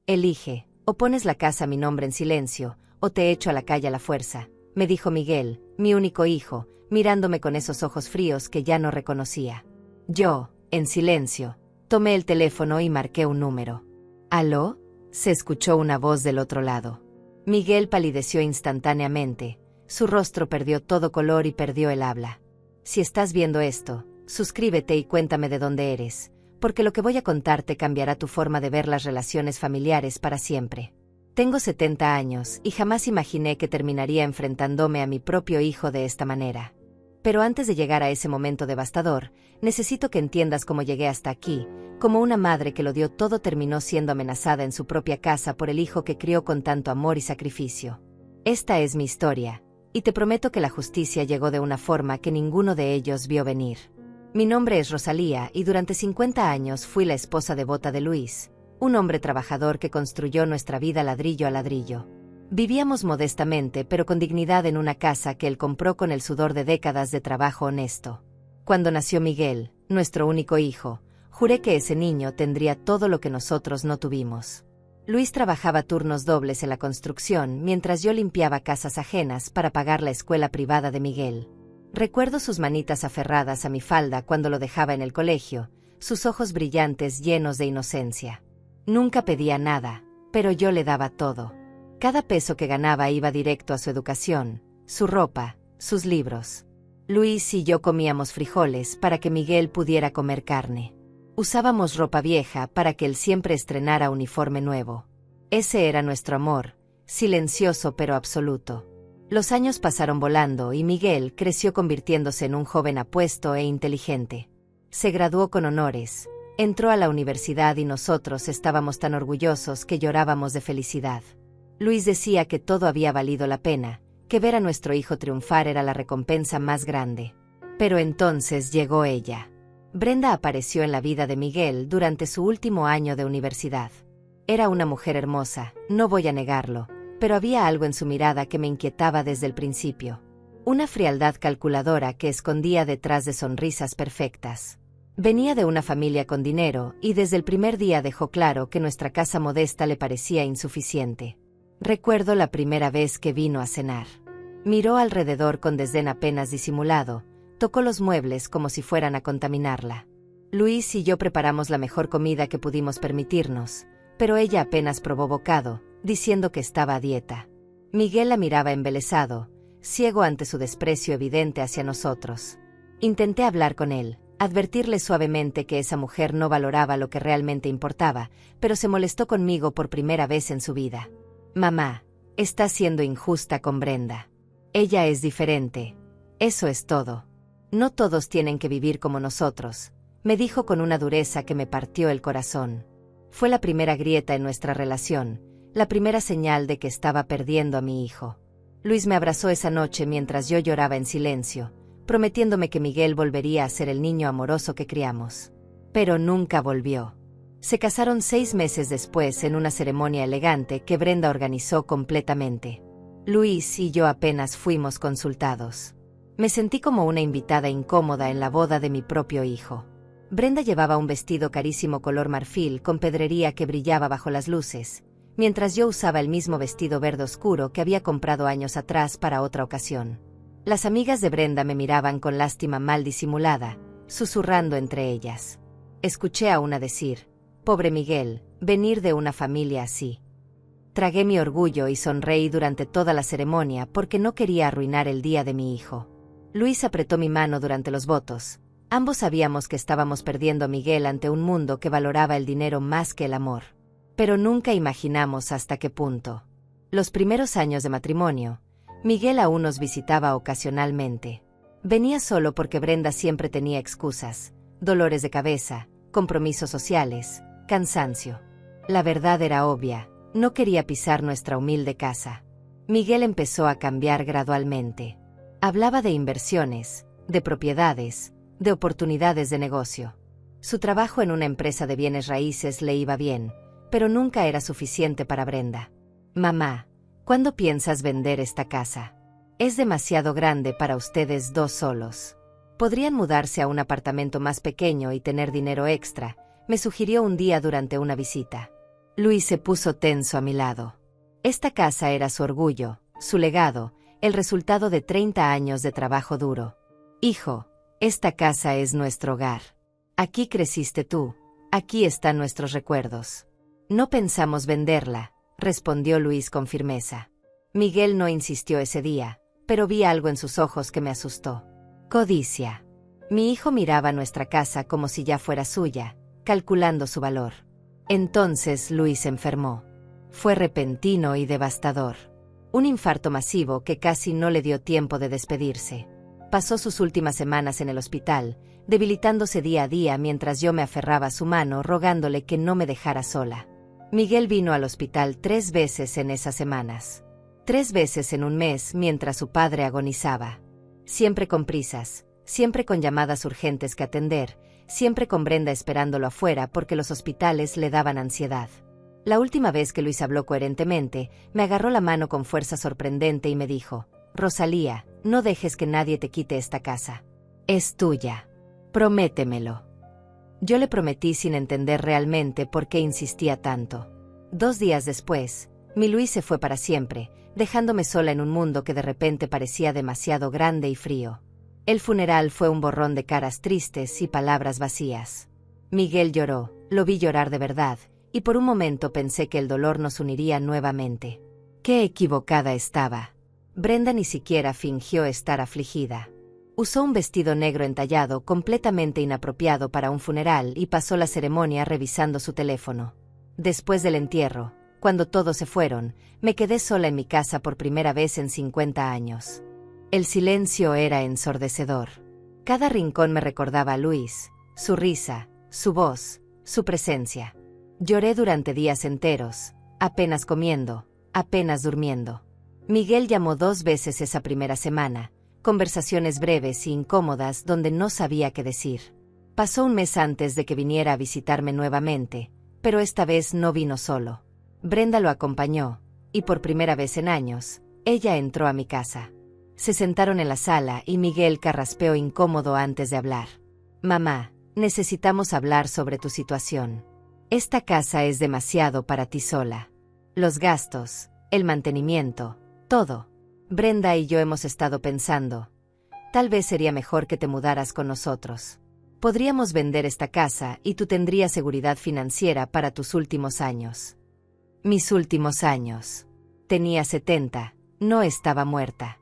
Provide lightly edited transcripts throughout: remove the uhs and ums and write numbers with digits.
Elige, o pones la casa a mi nombre en silencio, o te echo a la calle a la fuerza, me dijo Miguel, mi único hijo, mirándome con esos ojos fríos que ya no reconocía. Yo, en silencio, tomé el teléfono y marqué un número. ¿Aló? Se escuchó una voz del otro lado. Miguel palideció instantáneamente, su rostro perdió todo color y perdió el habla. Si estás viendo esto, suscríbete y cuéntame de dónde eres, porque lo que voy a contarte cambiará tu forma de ver las relaciones familiares para siempre. Tengo 70 años y jamás imaginé que terminaría enfrentándome a mi propio hijo de esta manera. Pero antes de llegar a ese momento devastador, necesito que entiendas cómo llegué hasta aquí, cómo una madre que lo dio todo terminó siendo amenazada en su propia casa por el hijo que crió con tanto amor y sacrificio. Esta es mi historia, y te prometo que la justicia llegó de una forma que ninguno de ellos vio venir. Mi nombre es Rosalía y durante 50 años fui la esposa devota de Luis, un hombre trabajador que construyó nuestra vida ladrillo a ladrillo. Vivíamos modestamente pero con dignidad en una casa que él compró con el sudor de décadas de trabajo honesto. Cuando nació Miguel, nuestro único hijo, juré que ese niño tendría todo lo que nosotros no tuvimos. Luis trabajaba turnos dobles en la construcción mientras yo limpiaba casas ajenas para pagar la escuela privada de Miguel. Recuerdo sus manitas aferradas a mi falda cuando lo dejaba en el colegio, sus ojos brillantes llenos de inocencia. Nunca pedía nada, pero yo le daba todo. Cada peso que ganaba iba directo a su educación, su ropa, sus libros. Luis y yo comíamos frijoles para que Miguel pudiera comer carne. Usábamos ropa vieja para que él siempre estrenara uniforme nuevo. Ese era nuestro amor, silencioso pero absoluto. Los años pasaron volando y Miguel creció convirtiéndose en un joven apuesto e inteligente. Se graduó con honores, entró a la universidad y nosotros estábamos tan orgullosos que llorábamos de felicidad. Luis decía que todo había valido la pena, que ver a nuestro hijo triunfar era la recompensa más grande. Pero entonces llegó ella. Brenda apareció en la vida de Miguel durante su último año de universidad. Era una mujer hermosa, no voy a negarlo, pero había algo en su mirada que me inquietaba desde el principio. Una frialdad calculadora que escondía detrás de sonrisas perfectas. Venía de una familia con dinero y desde el primer día dejó claro que nuestra casa modesta le parecía insuficiente. Recuerdo la primera vez que vino a cenar. Miró alrededor con desdén apenas disimulado, tocó los muebles como si fueran a contaminarla. Luis y yo preparamos la mejor comida que pudimos permitirnos, pero ella apenas probó bocado, diciendo que estaba a dieta. Miguel la miraba embelesado, ciego ante su desprecio evidente hacia nosotros. Intenté hablar con él, advertirle suavemente que esa mujer no valoraba lo que realmente importaba, pero se molestó conmigo por primera vez en su vida. Mamá, estás siendo injusta con Brenda. Ella es diferente. Eso es todo. No todos tienen que vivir como nosotros, me dijo con una dureza que me partió el corazón. Fue la primera grieta en nuestra relación, la primera señal de que estaba perdiendo a mi hijo. Luis me abrazó esa noche mientras yo lloraba en silencio, prometiéndome que Miguel volvería a ser el niño amoroso que criamos. Pero nunca volvió. Se casaron 6 meses después en una ceremonia elegante que Brenda organizó completamente. Luis y yo apenas fuimos consultados. Me sentí como una invitada incómoda en la boda de mi propio hijo. Brenda llevaba un vestido carísimo color marfil con pedrería que brillaba bajo las luces, mientras yo usaba el mismo vestido verde oscuro que había comprado años atrás para otra ocasión. Las amigas de Brenda me miraban con lástima mal disimulada, susurrando entre ellas. Escuché a una decir: «Pobre Miguel, venir de una familia así». Tragué mi orgullo y sonreí durante toda la ceremonia porque no quería arruinar el día de mi hijo. Luis apretó mi mano durante los votos. Ambos sabíamos que estábamos perdiendo a Miguel ante un mundo que valoraba el dinero más que el amor. Pero nunca imaginamos hasta qué punto. Los primeros años de matrimonio, Miguel aún nos visitaba ocasionalmente. Venía solo porque Brenda siempre tenía excusas, dolores de cabeza, compromisos sociales, cansancio. La verdad era obvia, no quería pisar nuestra humilde casa. Miguel empezó a cambiar gradualmente. Hablaba de inversiones, de propiedades, de oportunidades de negocio. Su trabajo en una empresa de bienes raíces le iba bien, pero nunca era suficiente para Brenda. «Mamá, ¿cuándo piensas vender esta casa? Es demasiado grande para ustedes dos solos. Podrían mudarse a un apartamento más pequeño y tener dinero extra», me sugirió un día durante una visita. Luis se puso tenso a mi lado. Esta casa era su orgullo, su legado, el resultado de 30 años de trabajo duro. Hijo, esta casa es nuestro hogar. Aquí creciste tú, aquí están nuestros recuerdos. No pensamos venderla, respondió Luis con firmeza. Miguel no insistió ese día, pero vi algo en sus ojos que me asustó. Codicia. Mi hijo miraba nuestra casa como si ya fuera suya, calculando su valor. Entonces Luis enfermó. Fue repentino y devastador. Un infarto masivo que casi no le dio tiempo de despedirse. Pasó sus últimas semanas en el hospital, debilitándose día a día mientras yo me aferraba a su mano rogándole que no me dejara sola. Miguel vino al hospital 3 veces en esas semanas. 3 veces en un mes mientras su padre agonizaba. Siempre con prisas, siempre con llamadas urgentes que atender, siempre con Brenda esperándolo afuera porque los hospitales le daban ansiedad. La última vez que Luis habló coherentemente, me agarró la mano con fuerza sorprendente y me dijo: Rosalía, no dejes que nadie te quite esta casa. Es tuya. Prométemelo. Yo le prometí sin entender realmente por qué insistía tanto. 2 días después, mi Luis se fue para siempre, dejándome sola en un mundo que de repente parecía demasiado grande y frío. El funeral fue un borrón de caras tristes y palabras vacías. Miguel lloró, lo vi llorar de verdad, y por un momento pensé que el dolor nos uniría nuevamente. ¡Qué equivocada estaba! Brenda ni siquiera fingió estar afligida. Usó un vestido negro entallado completamente inapropiado para un funeral y pasó la ceremonia revisando su teléfono. Después del entierro, cuando todos se fueron, me quedé sola en mi casa por primera vez en 50 años. El silencio era ensordecedor. Cada rincón me recordaba a Luis, su risa, su voz, su presencia. Lloré durante días enteros, apenas comiendo, apenas durmiendo. Miguel llamó 2 veces esa primera semana, conversaciones breves e incómodas donde no sabía qué decir. Pasó un mes antes de que viniera a visitarme nuevamente, pero esta vez no vino solo. Brenda lo acompañó, y por primera vez en años, ella entró a mi casa. Se sentaron en la sala y Miguel carraspeó incómodo antes de hablar. Mamá, necesitamos hablar sobre tu situación. Esta casa es demasiado para ti sola. Los gastos, el mantenimiento, todo. Brenda y yo hemos estado pensando. Tal vez sería mejor que te mudaras con nosotros. Podríamos vender esta casa y tú tendrías seguridad financiera para tus últimos años. Mis últimos años. Tenía 70, no estaba muerta.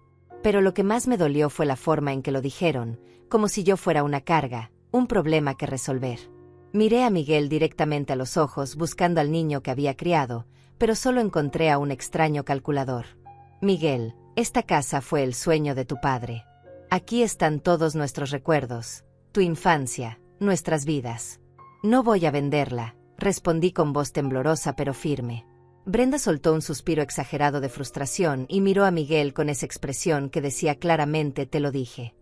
Pero lo que más me dolió fue la forma en que lo dijeron, como si yo fuera una carga, un problema que resolver. Miré a Miguel directamente a los ojos buscando al niño que había criado, pero solo encontré a un extraño calculador. Miguel, esta casa fue el sueño de tu padre. Aquí están todos nuestros recuerdos, tu infancia, nuestras vidas. No voy a venderla, respondí con voz temblorosa pero firme. Brenda soltó un suspiro exagerado de frustración y miró a Miguel con esa expresión que decía claramente: te lo dije.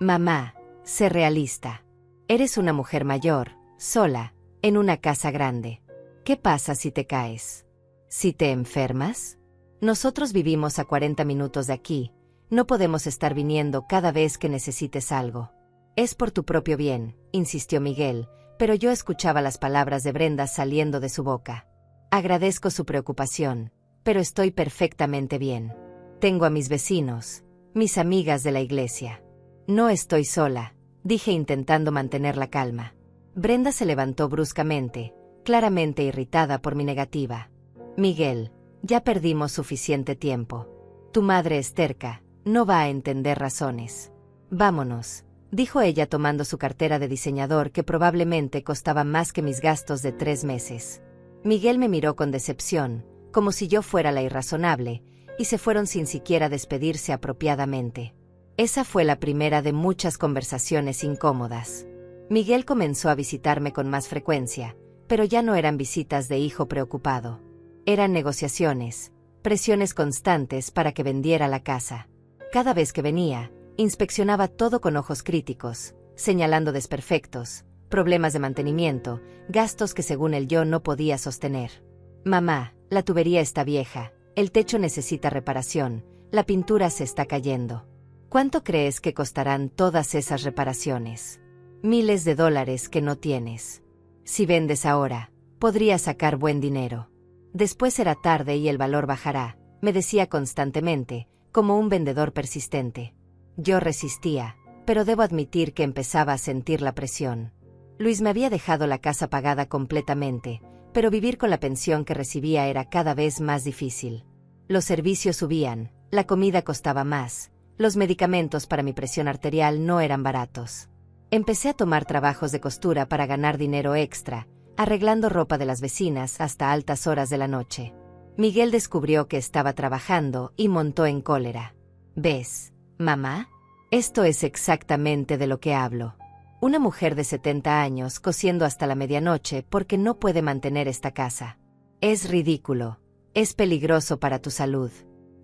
Mamá, sé realista. Eres una mujer mayor, sola, en una casa grande. ¿Qué pasa si te caes? ¿Si te enfermas? Nosotros vivimos a 40 minutos de aquí, no podemos estar viniendo cada vez que necesites algo. Es por tu propio bien, insistió Miguel, pero yo escuchaba las palabras de Brenda saliendo de su boca. Agradezco su preocupación, pero estoy perfectamente bien. Tengo a mis vecinos, mis amigas de la iglesia. No estoy sola, dije intentando mantener la calma. Brenda se levantó bruscamente, claramente irritada por mi negativa. Miguel, ya perdimos suficiente tiempo. Tu madre es terca, no va a entender razones. Vámonos, dijo ella tomando su cartera de diseñador que probablemente costaba más que mis gastos de 3 meses. Miguel me miró con decepción, como si yo fuera la irrazonable, y se fueron sin siquiera despedirse apropiadamente. Esa fue la primera de muchas conversaciones incómodas. Miguel comenzó a visitarme con más frecuencia, pero ya no eran visitas de hijo preocupado. Eran negociaciones, presiones constantes para que vendiera la casa. Cada vez que venía, inspeccionaba todo con ojos críticos, señalando desperfectos, problemas de mantenimiento, gastos que según él yo no podía sostener. Mamá, la tubería está vieja, el techo necesita reparación, la pintura se está cayendo. ¿Cuánto crees que costarán todas esas reparaciones? Miles de dólares que no tienes. Si vendes ahora, Podría sacar buen dinero. Después será tarde y el valor bajará, me decía constantemente, como un vendedor persistente. Yo resistía, pero debo admitir que empezaba a sentir la presión. Luis me había dejado la casa pagada completamente, pero vivir con la pensión que recibía era cada vez más difícil. Los servicios subían, la comida costaba más, los medicamentos para mi presión arterial no eran baratos. Empecé a tomar trabajos de costura para ganar dinero extra, arreglando ropa de las vecinas hasta altas horas de la noche. Miguel descubrió que estaba trabajando y montó en cólera. ¿Ves, mamá? Esto es exactamente de lo que hablo. Una mujer de 70 años cosiendo hasta la medianoche porque no puede mantener esta casa. Es ridículo. Es peligroso para tu salud.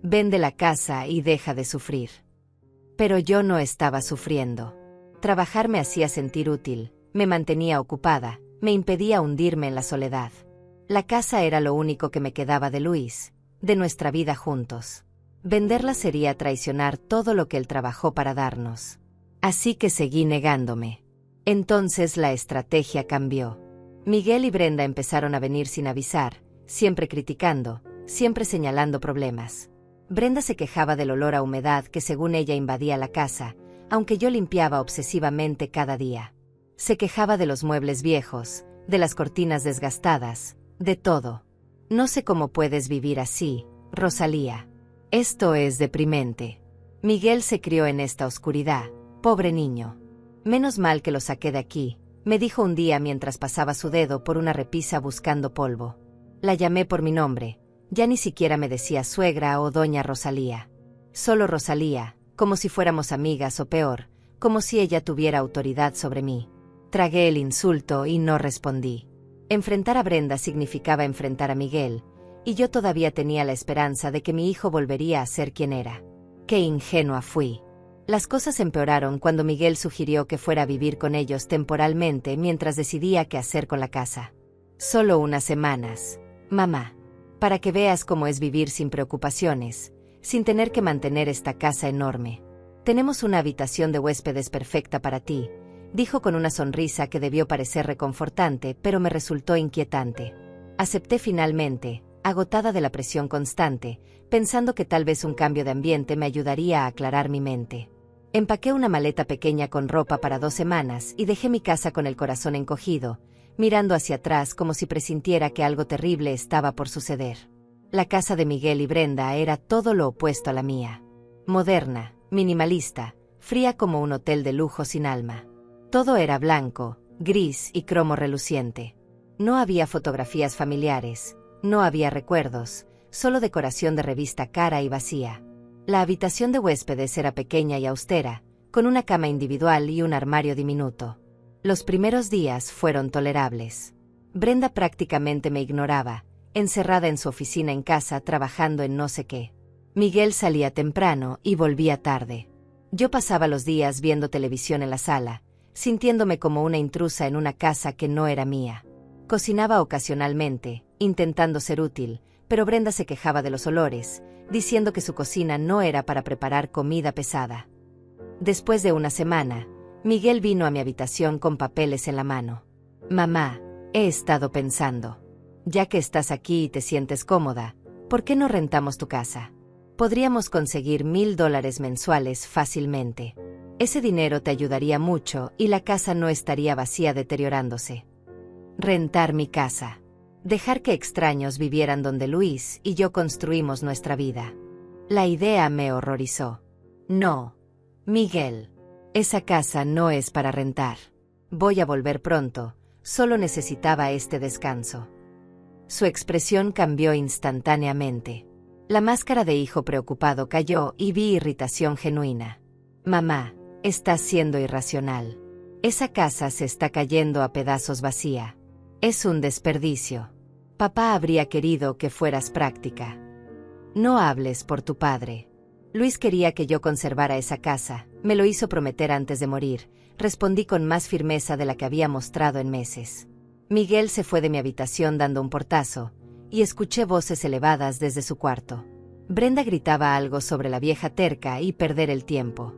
Vende la casa y deja de sufrir. Pero yo no estaba sufriendo. Trabajar me hacía sentir útil, me mantenía ocupada, me impedía hundirme en la soledad. La casa era lo único que me quedaba de Luis, de nuestra vida juntos. Venderla sería traicionar todo lo que él trabajó para darnos. Así que seguí negándome. Entonces la estrategia cambió. Miguel y Brenda empezaron a venir sin avisar, siempre criticando, siempre señalando problemas. Brenda se quejaba del olor a humedad que según ella invadía la casa, aunque yo limpiaba obsesivamente cada día. Se quejaba de los muebles viejos, de las cortinas desgastadas, de todo. No sé cómo puedes vivir así, Rosalía. Esto es deprimente. Miguel se crió en esta oscuridad, pobre niño. Menos mal que lo saqué de aquí, me dijo un día mientras pasaba su dedo por una repisa buscando polvo. La llamé por mi nombre, ya ni siquiera me decía suegra o doña Rosalía. Solo Rosalía, como si fuéramos amigas o peor, como si ella tuviera autoridad sobre mí. Tragué el insulto y no respondí. Enfrentar a Brenda significaba enfrentar a Miguel, y yo todavía tenía la esperanza de que mi hijo volvería a ser quien era. ¡Qué ingenua fui! Las cosas empeoraron cuando Miguel sugirió que fuera a vivir con ellos temporalmente mientras decidía qué hacer con la casa. Solo unas semanas, mamá, para que veas cómo es vivir sin preocupaciones, sin tener que mantener esta casa enorme. Tenemos una habitación de huéspedes perfecta para ti, dijo con una sonrisa que debió parecer reconfortante, pero me resultó inquietante. Acepté finalmente, agotada de la presión constante, pensando que tal vez un cambio de ambiente me ayudaría a aclarar mi mente. Empaqué una maleta pequeña con ropa para 2 semanas y dejé mi casa con el corazón encogido, mirando hacia atrás como si presintiera que algo terrible estaba por suceder. La casa de Miguel y Brenda era todo lo opuesto a la mía. Moderna, minimalista, fría como un hotel de lujo sin alma. Todo era blanco, gris y cromo reluciente. No había fotografías familiares, no había recuerdos, solo decoración de revista cara y vacía. La habitación de huéspedes era pequeña y austera, con una cama individual y un armario diminuto. Los primeros días fueron tolerables. Brenda prácticamente me ignoraba, encerrada en su oficina en casa trabajando en no sé qué. Miguel salía temprano y volvía tarde. Yo pasaba los días viendo televisión en la sala, sintiéndome como una intrusa en una casa que no era mía. Cocinaba ocasionalmente, intentando ser útil, pero Brenda se quejaba de los olores, diciendo que su cocina no era para preparar comida pesada. Después de una semana, Miguel vino a mi habitación con papeles en la mano. Mamá, he estado pensando. Ya que estás aquí y te sientes cómoda, ¿por qué no rentamos tu casa? Podríamos conseguir $1000 mensuales fácilmente. Ese dinero te ayudaría mucho y la casa no estaría vacía deteriorándose. Rentar mi casa. Dejar que extraños vivieran donde Luis y yo construimos nuestra vida. La idea me horrorizó. No, Miguel. Esa casa no es para rentar. Voy a volver pronto, solo necesitaba este descanso. Su expresión cambió instantáneamente. La máscara de hijo preocupado cayó y vi irritación genuina. Mamá, estás siendo irracional. Esa casa se está cayendo a pedazos vacía. Es un desperdicio. Papá habría querido que fueras práctica. No hables por tu padre. Luis quería que yo conservara esa casa, me lo hizo prometer antes de morir, respondí con más firmeza de la que había mostrado en meses. Miguel se fue de mi habitación dando un portazo, y escuché voces elevadas desde su cuarto. Brenda gritaba algo sobre la vieja terca y perder el tiempo.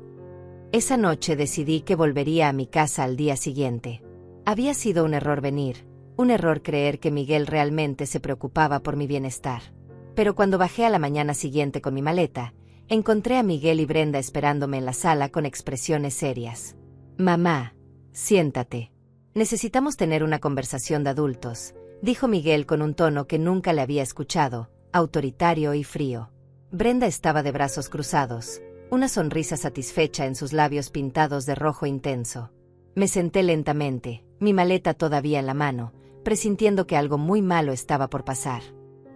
Esa noche decidí que volvería a mi casa al día siguiente. Había sido un error venir, Un error creer que Miguel realmente se preocupaba por mi bienestar. Pero cuando bajé a la mañana siguiente con mi maleta, encontré a Miguel y Brenda esperándome en la sala con expresiones serias. «Mamá, siéntate. Necesitamos tener una conversación de adultos», dijo Miguel con un tono que nunca le había escuchado, autoritario y frío. Brenda estaba de brazos cruzados, una sonrisa satisfecha en sus labios pintados de rojo intenso. Me senté lentamente, mi maleta todavía en la mano, presintiendo que algo muy malo estaba por pasar.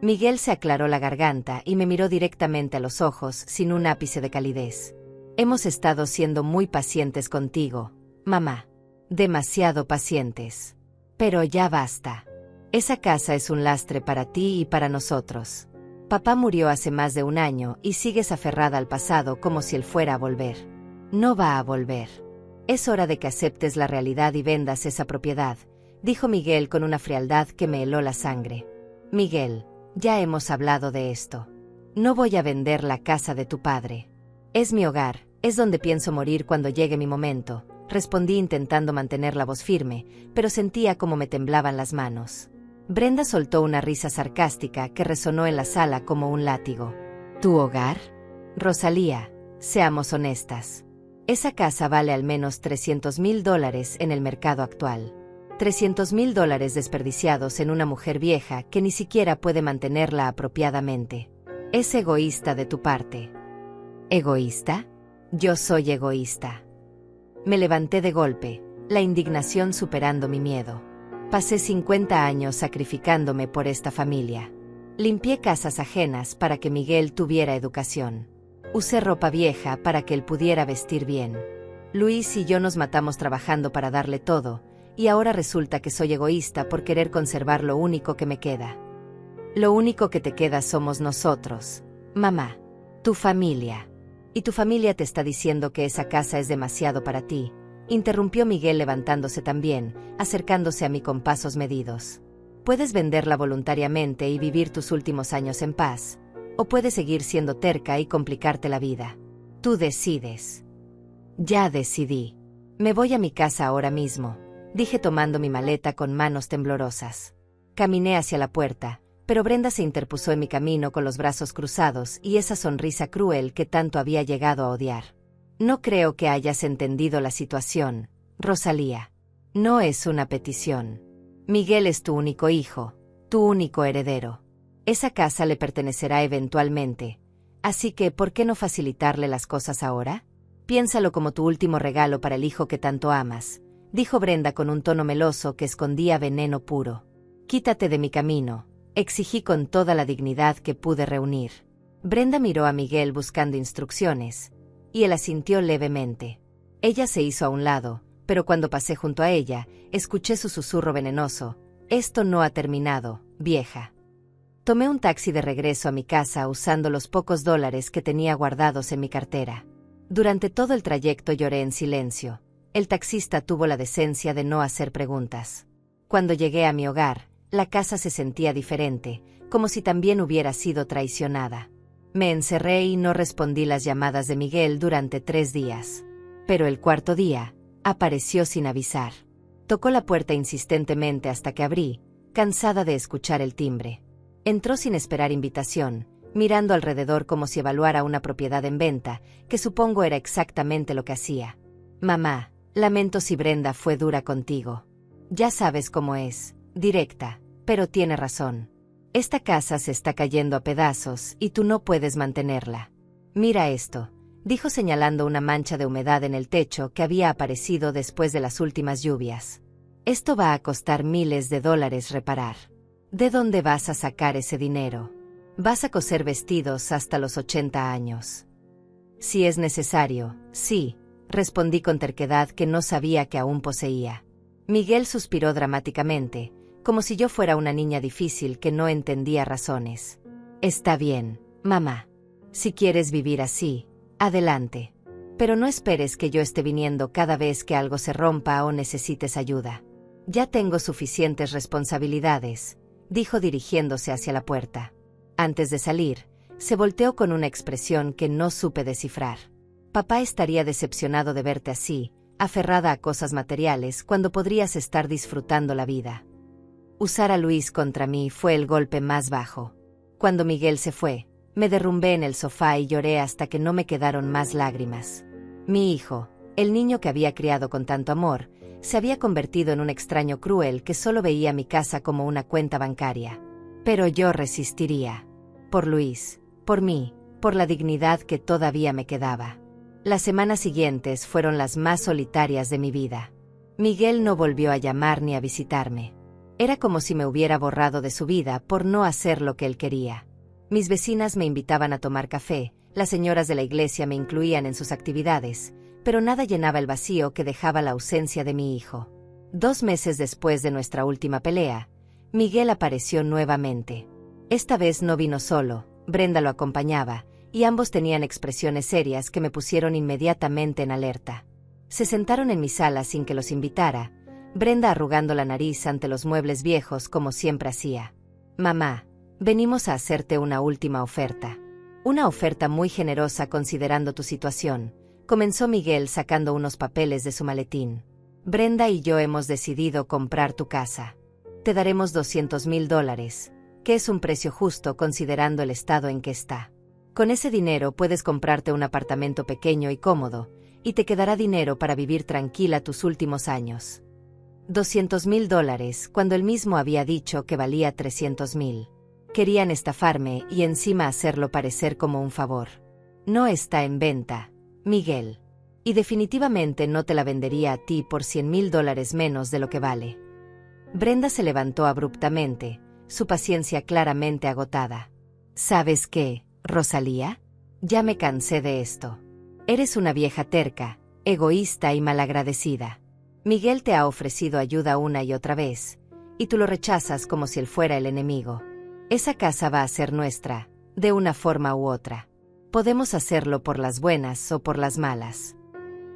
Miguel se aclaró la garganta y me miró directamente a los ojos sin un ápice de calidez. «Hemos estado siendo muy pacientes contigo, mamá. Demasiado pacientes. Pero ya basta. Esa casa es un lastre para ti y para nosotros. Papá murió hace más de un año y sigues aferrada al pasado como si él fuera a volver. No va a volver. Es hora de que aceptes la realidad y vendas esa propiedad», dijo Miguel con una frialdad que me heló la sangre. «Miguel, ya hemos hablado de esto. No voy a vender la casa de tu padre. Es mi hogar, es donde pienso morir cuando llegue mi momento», respondí intentando mantener la voz firme, pero sentía como me temblaban las manos. Brenda soltó una risa sarcástica que resonó en la sala como un látigo. «¿Tu hogar? Rosalía, seamos honestas. Esa casa vale al menos $300,000 en el mercado actual. $300,000 desperdiciados en una mujer vieja que ni siquiera puede mantenerla apropiadamente. Es egoísta de tu parte». «¿Egoísta? Yo soy egoísta». Me levanté de golpe, la indignación superando mi miedo. Pasé 50 años sacrificándome por esta familia. Limpié casas ajenas para que Miguel tuviera educación. Usé ropa vieja para que él pudiera vestir bien. Luis y yo nos matamos trabajando para darle todo, y ahora resulta que soy egoísta por querer conservar lo único que me queda. Lo único que te queda somos nosotros, mamá, tu familia. Y tu familia te está diciendo que esa casa es demasiado para ti, interrumpió Miguel levantándose también, acercándose a mí con pasos medidos. Puedes venderla voluntariamente y vivir tus últimos años en paz, o puedes seguir siendo terca y complicarte la vida. Tú decides. Ya decidí. Me voy a mi casa ahora mismo, dije tomando mi maleta con manos temblorosas. Caminé hacia la puerta, pero Brenda se interpuso en mi camino con los brazos cruzados y esa sonrisa cruel que tanto había llegado a odiar. «No creo que hayas entendido la situación, Rosalía. No es una petición. Miguel es tu único hijo, tu único heredero. Esa casa le pertenecerá eventualmente, así que ¿por qué no facilitarle las cosas ahora? Piénsalo como tu último regalo para el hijo que tanto amas», dijo Brenda con un tono meloso que escondía veneno puro. «Quítate de mi camino», exigí con toda la dignidad que pude reunir. Brenda miró a Miguel buscando instrucciones, y él asintió levemente. Ella se hizo a un lado, pero cuando pasé junto a ella, escuché su susurro venenoso: «Esto no ha terminado, vieja». Tomé un taxi de regreso a mi casa usando los pocos dólares que tenía guardados en mi cartera. Durante todo el trayecto lloré en silencio. El taxista tuvo la decencia de no hacer preguntas. Cuando llegué a mi hogar, la casa se sentía diferente, como si también hubiera sido traicionada. Me encerré y no respondí las llamadas de Miguel durante 3 días. Pero el cuarto día, apareció sin avisar. Tocó la puerta insistentemente hasta que abrí, cansada de escuchar el timbre. Entró sin esperar invitación, mirando alrededor como si evaluara una propiedad en venta, que supongo era exactamente lo que hacía. «Mamá, lamento si Brenda fue dura contigo. Ya sabes cómo es, directa, pero tiene razón. Esta casa se está cayendo a pedazos y tú no puedes mantenerla. Mira esto», dijo señalando una mancha de humedad en el techo que había aparecido después de las últimas lluvias. «Esto va a costar miles de dólares reparar. ¿De dónde vas a sacar ese dinero? Vas a coser vestidos hasta los 80 años. Si es necesario, sí», respondí con terquedad que no sabía que aún poseía. Miguel suspiró dramáticamente, como si yo fuera una niña difícil que no entendía razones. «Está bien, mamá. Si quieres vivir así, adelante. Pero no esperes que yo esté viniendo cada vez que algo se rompa o necesites ayuda. Ya tengo suficientes responsabilidades», dijo dirigiéndose hacia la puerta. Antes de salir, se volteó con una expresión que no supe descifrar. «Papá estaría decepcionado de verte así, aferrada a cosas materiales cuando podrías estar disfrutando la vida». Usar a Luis contra mí fue el golpe más bajo. Cuando Miguel se fue, me derrumbé en el sofá y lloré hasta que no me quedaron más lágrimas. Mi hijo, el niño que había criado con tanto amor, se había convertido en un extraño cruel que solo veía mi casa como una cuenta bancaria. Pero yo resistiría. Por Luis, por mí, por la dignidad que todavía me quedaba. Las semanas siguientes fueron las más solitarias de mi vida. Miguel no volvió a llamar ni a visitarme. Era como si me hubiera borrado de su vida por no hacer lo que él quería. Mis vecinas me invitaban a tomar café, las señoras de la iglesia me incluían en sus actividades, pero nada llenaba el vacío que dejaba la ausencia de mi hijo. 2 meses después de nuestra última pelea, Miguel apareció nuevamente. Esta vez no vino solo, Brenda lo acompañaba, y ambos tenían expresiones serias que me pusieron inmediatamente en alerta. Se sentaron en mi sala sin que los invitara, Brenda arrugando la nariz ante los muebles viejos como siempre hacía. «Mamá, venimos a hacerte una última oferta. Una oferta muy generosa considerando tu situación», comenzó Miguel sacando unos papeles de su maletín. «Brenda y yo hemos decidido comprar tu casa. Te daremos $200,000, que es un precio justo considerando el estado en que está. Con ese dinero puedes comprarte un apartamento pequeño y cómodo, y te quedará dinero para vivir tranquila tus últimos años». $200,000, cuando él mismo había dicho que valía $300,000. Querían estafarme y encima hacerlo parecer como un favor. «No está en venta, Miguel. Y definitivamente no te la vendería a ti por $100,000 menos de lo que vale». Brenda se levantó abruptamente, su paciencia claramente agotada. «¿Sabes qué, Rosalía? Ya me cansé de esto. Eres una vieja terca, egoísta y malagradecida. Miguel te ha ofrecido ayuda una y otra vez, y tú lo rechazas como si él fuera el enemigo. Esa casa va a ser nuestra, de una forma u otra. Podemos hacerlo por las buenas o por las malas».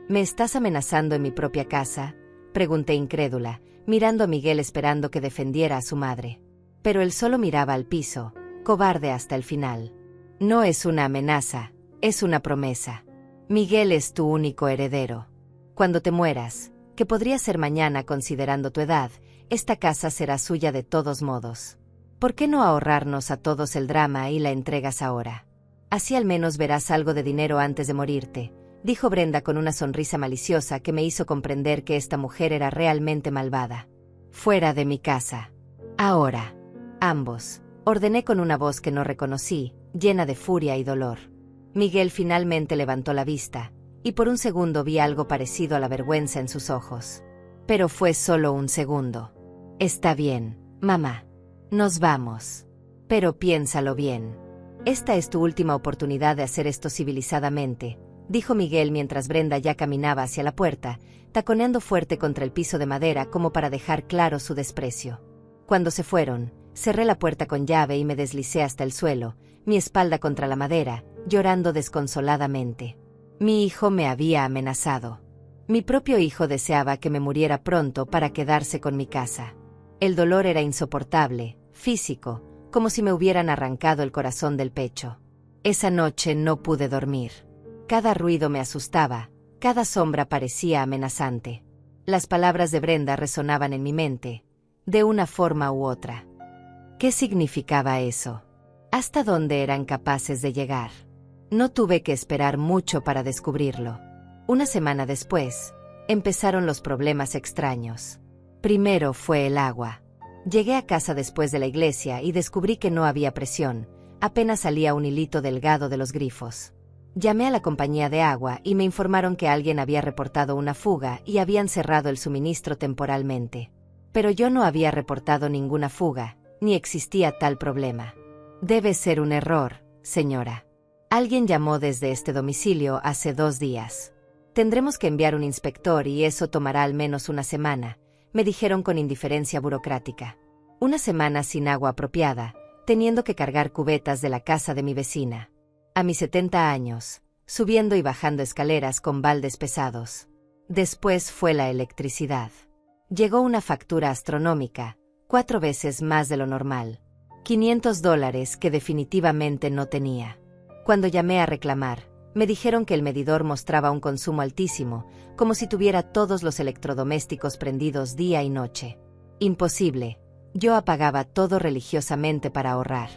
«¿Me estás amenazando en mi propia casa?», pregunté incrédula, mirando a Miguel esperando que defendiera a su madre. Pero él solo miraba al piso, cobarde hasta el final. «No es una amenaza, es una promesa. Miguel es tu único heredero. Cuando te mueras, que podría ser mañana considerando tu edad, esta casa será suya de todos modos. ¿Por qué no ahorrarnos a todos el drama y la entregas ahora? Así al menos verás algo de dinero antes de morirte», dijo Brenda con una sonrisa maliciosa que me hizo comprender que esta mujer era realmente malvada. «Fuera de mi casa. Ahora. Ambos», ordené con una voz que no reconocí, llena de furia y dolor. Miguel finalmente levantó la vista, y por un segundo vi algo parecido a la vergüenza en sus ojos. Pero fue solo un segundo. «Está bien, mamá. Nos vamos. Pero piénsalo bien. Esta es tu última oportunidad de hacer esto civilizadamente», dijo Miguel mientras Brenda ya caminaba hacia la puerta, taconeando fuerte contra el piso de madera como para dejar claro su desprecio. Cuando se fueron, cerré la puerta con llave y me deslicé hasta el suelo, mi espalda contra la madera, llorando desconsoladamente. Mi hijo me había amenazado. Mi propio hijo deseaba que me muriera pronto para quedarse con mi casa. El dolor era insoportable, físico, como si me hubieran arrancado el corazón del pecho. Esa noche no pude dormir. Cada ruido me asustaba, cada sombra parecía amenazante. Las palabras de Brenda resonaban en mi mente, de una forma u otra. ¿Qué significaba eso? ¿Hasta dónde eran capaces de llegar? No tuve que esperar mucho para descubrirlo. Una semana después, empezaron los problemas extraños. Primero fue el agua. Llegué a casa después de la iglesia y descubrí que no había presión, apenas salía un hilito delgado de los grifos. Llamé a la compañía de agua y me informaron que alguien había reportado una fuga y habían cerrado el suministro temporalmente. Pero yo no había reportado ninguna fuga, ni existía tal problema. «Debe ser un error, señora. Alguien llamó desde este domicilio hace 2 días. Tendremos que enviar un inspector y eso tomará al menos una semana», me dijeron con indiferencia burocrática. Una semana sin agua apropiada, teniendo que cargar cubetas de la casa de mi vecina. A mis 70 años, subiendo y bajando escaleras con baldes pesados. Después fue la electricidad. Llegó una factura astronómica, 4 veces más de lo normal. $500 que definitivamente no tenía. Cuando llamé a reclamar, me dijeron que el medidor mostraba un consumo altísimo, como si tuviera todos los electrodomésticos prendidos día y noche. Imposible, Yo apagaba todo religiosamente para ahorrar.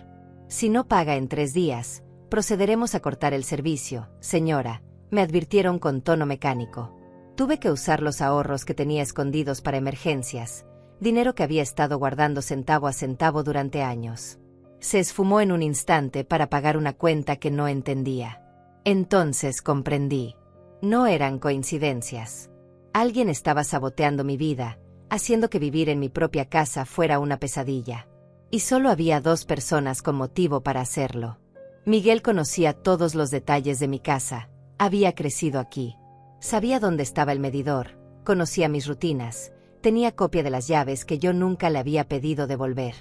Si no paga en 3 días, procederemos a cortar el servicio, señora, me advirtieron con tono mecánico. Tuve que usar los ahorros que tenía escondidos para emergencias, dinero que había estado guardando centavo a centavo durante años. Se esfumó en un instante para pagar una cuenta que no entendía. Entonces comprendí. No eran coincidencias. Alguien estaba saboteando mi vida, haciendo que vivir en mi propia casa fuera una pesadilla. Y solo había 2 personas con motivo para hacerlo. Miguel conocía todos los detalles de mi casa, había crecido aquí. Sabía dónde estaba el medidor, conocía mis rutinas, tenía copia de las llaves que yo nunca le había pedido devolver.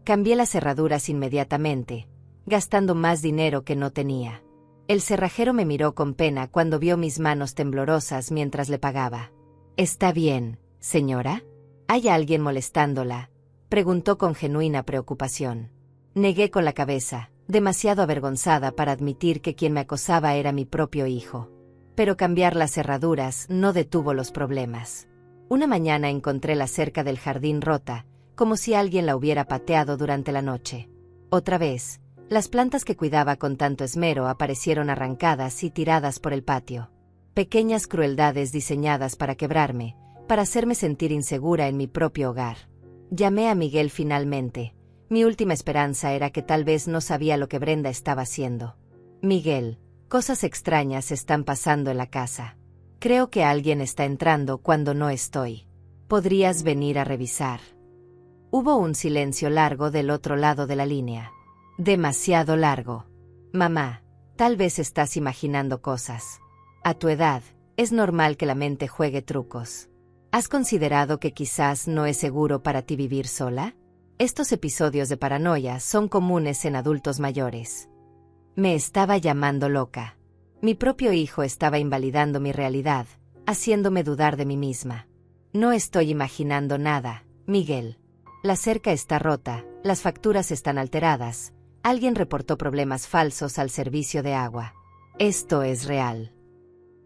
Cambié las cerraduras inmediatamente, gastando más dinero que no tenía. El cerrajero me miró con pena cuando vio mis manos temblorosas mientras le pagaba. «¿Está bien, señora? ¿Hay alguien molestándola?», preguntó con genuina preocupación. Negué con la cabeza, demasiado avergonzada para admitir que quien me acosaba era mi propio hijo. Pero cambiar las cerraduras no detuvo los problemas. Una mañana encontré la cerca del jardín rota, como si alguien la hubiera pateado durante la noche. Otra vez, las plantas que cuidaba con tanto esmero aparecieron arrancadas y tiradas por el patio. Pequeñas crueldades diseñadas para quebrarme, para hacerme sentir insegura en mi propio hogar. Llamé a Miguel finalmente. Mi última esperanza era que tal vez no sabía lo que Brenda estaba haciendo. «Miguel, cosas extrañas están pasando en la casa. Creo que alguien está entrando cuando no estoy. ¿Podrías venir a revisar?». Hubo un silencio largo del otro lado de la línea. Demasiado largo. «Mamá, tal vez estás imaginando cosas. A tu edad, es normal que la mente juegue trucos. ¿Has considerado que quizás no es seguro para ti vivir sola? Estos episodios de paranoia son comunes en adultos mayores». Me estaba llamando loca. Mi propio hijo estaba invalidando mi realidad, haciéndome dudar de mí misma. «No estoy imaginando nada, Miguel. La cerca está rota, las facturas están alteradas, alguien reportó problemas falsos al servicio de agua. Esto es real.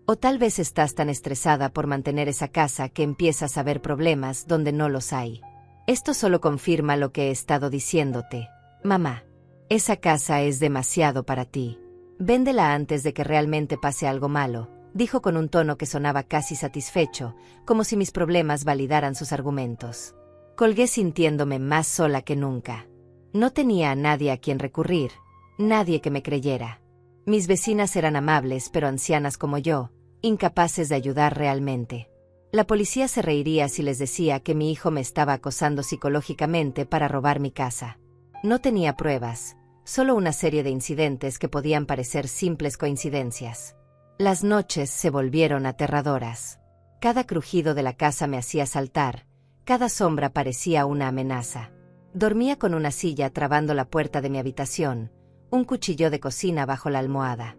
O tal vez estás tan estresada por mantener esa casa que empiezas a ver problemas donde no los hay. Esto solo confirma lo que he estado diciéndote, mamá. Esa casa es demasiado para ti. Véndela antes de que realmente pase algo malo», dijo con un tono que sonaba casi satisfecho, como si mis problemas validaran sus argumentos. Colgué sintiéndome más sola que nunca. No tenía a nadie a quien recurrir, nadie que me creyera. Mis vecinas eran amables pero ancianas como yo, incapaces de ayudar realmente. La policía se reiría si les decía que mi hijo me estaba acosando psicológicamente para robar mi casa. No tenía pruebas, solo una serie de incidentes que podían parecer simples coincidencias. Las noches se volvieron aterradoras. Cada crujido de la casa me hacía saltar, cada sombra parecía una amenaza. Dormía con una silla trabando la puerta de mi habitación, un cuchillo de cocina bajo la almohada.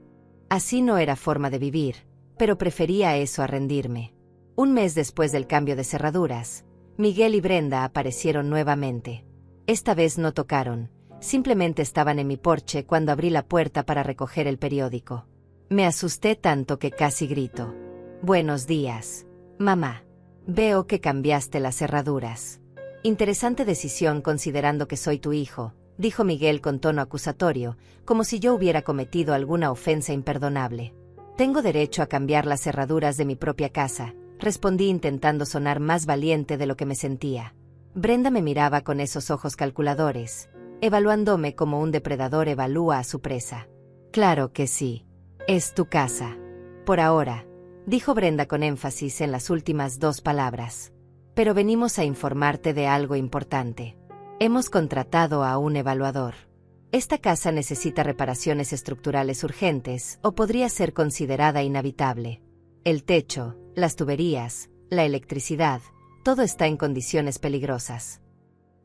Así no era forma de vivir, pero prefería eso a rendirme. Un mes después del cambio de cerraduras, Miguel y Brenda aparecieron nuevamente. Esta vez no tocaron, simplemente estaban en mi porche cuando abrí la puerta para recoger el periódico. Me asusté tanto que casi grito. «Buenos días, mamá. Veo que cambiaste las cerraduras. Interesante decisión considerando que soy tu hijo», dijo Miguel con tono acusatorio, como si yo hubiera cometido alguna ofensa imperdonable. «Tengo derecho a cambiar las cerraduras de mi propia casa», respondí intentando sonar más valiente de lo que me sentía. Brenda me miraba con esos ojos calculadores, evaluándome como un depredador evalúa a su presa. «Claro que sí. Es tu casa. Por ahora», dijo Brenda con énfasis en las últimas 2 palabras. «Pero venimos a informarte de algo importante. Hemos contratado a un evaluador. Esta casa necesita reparaciones estructurales urgentes o podría ser considerada inhabitable. El techo, las tuberías, la electricidad, todo está en condiciones peligrosas».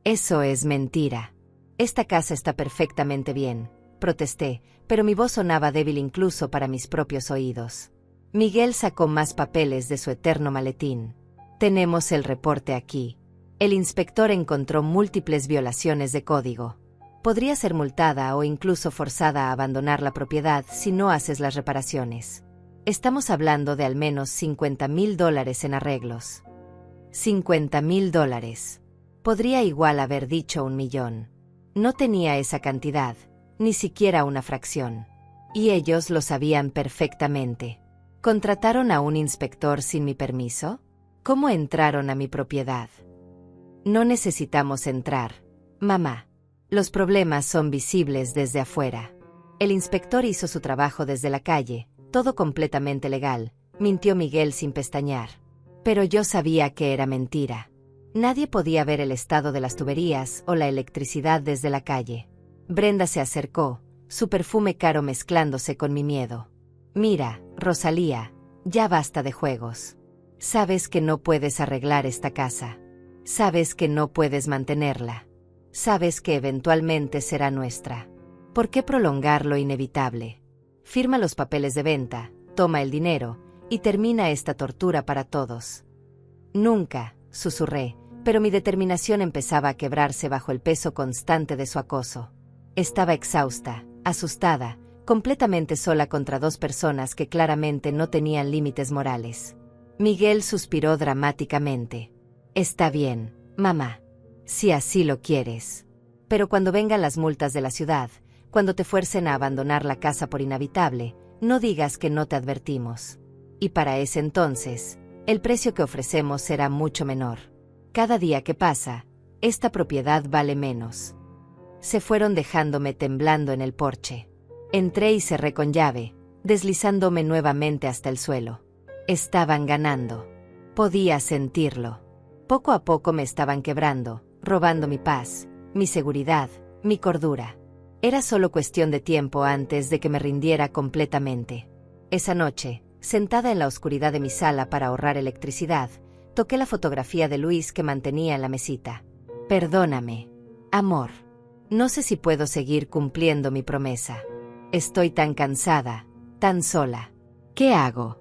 «Eso es mentira. Esta casa está perfectamente bien», protesté, pero mi voz sonaba débil incluso para mis propios oídos. Miguel sacó más papeles de su eterno maletín. «Tenemos el reporte aquí. El inspector encontró múltiples violaciones de código. Podría ser multada o incluso forzada a abandonar la propiedad si no haces las reparaciones. Estamos hablando de al menos $50,000 en arreglos». $50,000. Podría igual haber dicho 1.000.000. No tenía esa cantidad, ni siquiera una fracción. Y ellos lo sabían perfectamente. ¿Contrataron a un inspector sin mi permiso? ¿Cómo entraron a mi propiedad? No necesitamos entrar, mamá. Los problemas son visibles desde afuera. El inspector hizo su trabajo desde la calle, todo completamente legal, mintió Miguel sin pestañear. Pero yo sabía que era mentira. Nadie podía ver el estado de las tuberías o la electricidad desde la calle. Brenda se acercó, su perfume caro mezclándose con mi miedo. Mira, Rosalía, ya basta de juegos. Sabes que no puedes arreglar esta casa. Sabes que no puedes mantenerla. Sabes que eventualmente será nuestra. ¿Por qué prolongar lo inevitable? Firma los papeles de venta, toma el dinero, y termina esta tortura para todos. Nunca, susurré, pero mi determinación empezaba a quebrarse bajo el peso constante de su acoso. Estaba exhausta, asustada, completamente sola contra dos personas que claramente no tenían límites morales. Miguel suspiró dramáticamente. Está bien, mamá. Si así lo quieres. Pero cuando vengan las multas de la ciudad, cuando te fuercen a abandonar la casa por inhabitable, no digas que no te advertimos. Y para ese entonces, el precio que ofrecemos será mucho menor. Cada día que pasa, esta propiedad vale menos. Se fueron dejándome temblando en el porche. Entré y cerré con llave, deslizándome nuevamente hasta el suelo. Estaban ganando. Podía sentirlo. Poco a poco me estaban quebrando, robando mi paz, mi seguridad, mi cordura. Era solo cuestión de tiempo antes de que me rindiera completamente. Esa noche, sentada en la oscuridad de mi sala para ahorrar electricidad, toqué la fotografía de Luis que mantenía en la mesita. Perdóname, amor. No sé si puedo seguir cumpliendo mi promesa. Estoy tan cansada, tan sola. ¿Qué hago?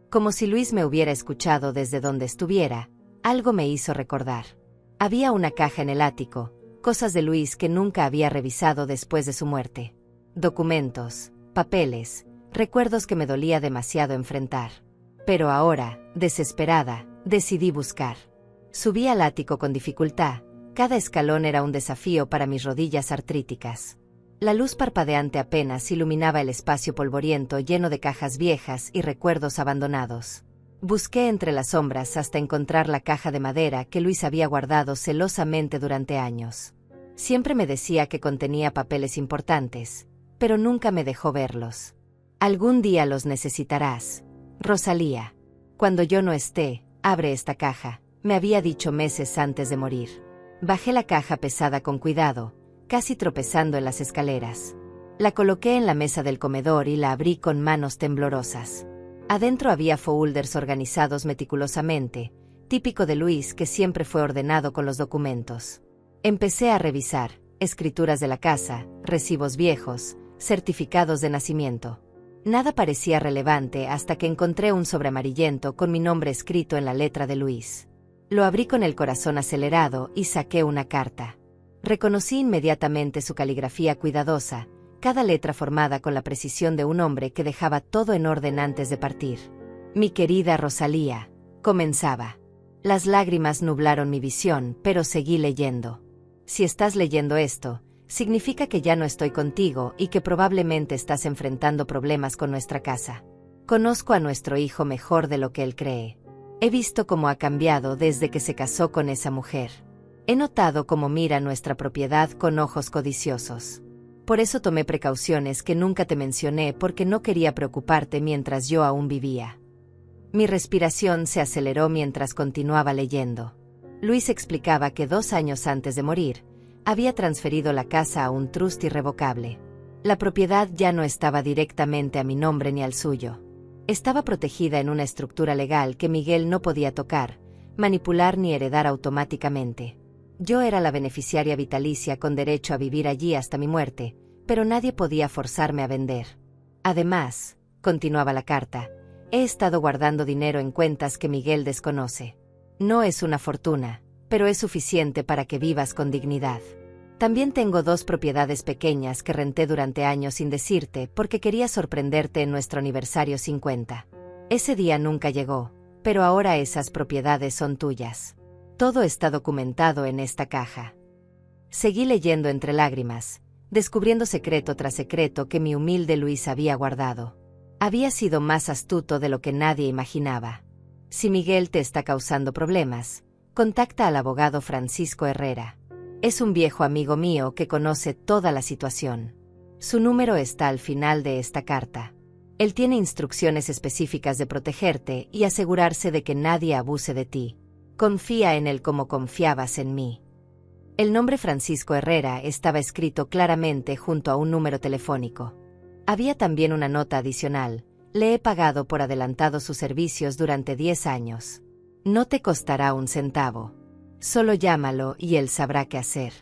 Como si Luis me hubiera escuchado desde donde estuviera, algo me hizo recordar. Había una caja en el ático, cosas de Luis que nunca había revisado después de su muerte. Documentos, papeles, recuerdos que me dolía demasiado enfrentar. Pero ahora, desesperada, decidí buscar. Subí al ático con dificultad, cada escalón era un desafío para mis rodillas artríticas. La luz parpadeante apenas iluminaba el espacio polvoriento lleno de cajas viejas y recuerdos abandonados. Busqué entre las sombras hasta encontrar la caja de madera que Luis había guardado celosamente durante años. Siempre me decía que contenía papeles importantes, pero nunca me dejó verlos. Algún día los necesitarás, Rosalía. Cuando yo no esté, abre esta caja, me había dicho meses antes de morir. Bajé la caja pesada con cuidado, casi tropezando en las escaleras. La coloqué en la mesa del comedor y la abrí con manos temblorosas. Adentro había folders organizados meticulosamente, típico de Luis que siempre fue ordenado con los documentos. Empecé a revisar, escrituras de la casa, recibos viejos, certificados de nacimiento. Nada parecía relevante hasta que encontré un sobre amarillento con mi nombre escrito en la letra de Luis. Lo abrí con el corazón acelerado y saqué una carta. Reconocí inmediatamente su caligrafía cuidadosa, cada letra formada con la precisión de un hombre que dejaba todo en orden antes de partir. Mi querida Rosalía, comenzaba. Las lágrimas nublaron mi visión, pero seguí leyendo. Si estás leyendo esto, significa que ya no estoy contigo y que probablemente estás enfrentando problemas con nuestra casa. Conozco a nuestro hijo mejor de lo que él cree. He visto cómo ha cambiado desde que se casó con esa mujer. He notado cómo mira nuestra propiedad con ojos codiciosos. Por eso tomé precauciones que nunca te mencioné porque no quería preocuparte mientras yo aún vivía. Mi respiración se aceleró mientras continuaba leyendo. Luis explicaba que 2 años antes de morir, había transferido la casa a un trust irrevocable. La propiedad ya no estaba directamente a mi nombre ni al suyo. Estaba protegida en una estructura legal que Miguel no podía tocar, manipular ni heredar automáticamente. Yo era la beneficiaria vitalicia con derecho a vivir allí hasta mi muerte, pero nadie podía forzarme a vender. Además, continuaba la carta, he estado guardando dinero en cuentas que Miguel desconoce. No es una fortuna, pero es suficiente para que vivas con dignidad. También tengo 2 propiedades pequeñas que renté durante años sin decirte porque quería sorprenderte en nuestro aniversario 50. Ese día nunca llegó, pero ahora esas propiedades son tuyas. Todo está documentado en esta caja. Seguí leyendo entre lágrimas, descubriendo secreto tras secreto que mi humilde Luis había guardado. Había sido más astuto de lo que nadie imaginaba. Si Miguel te está causando problemas, contacta al abogado Francisco Herrera. Es un viejo amigo mío que conoce toda la situación. Su número está al final de esta carta. Él tiene instrucciones específicas de protegerte y asegurarse de que nadie abuse de ti. Confía en él como confiabas en mí. El nombre Francisco Herrera estaba escrito claramente junto a un número telefónico. Había también una nota adicional: le he pagado por adelantado sus servicios durante 10 años. No te costará un centavo. Solo llámalo y él sabrá qué hacer.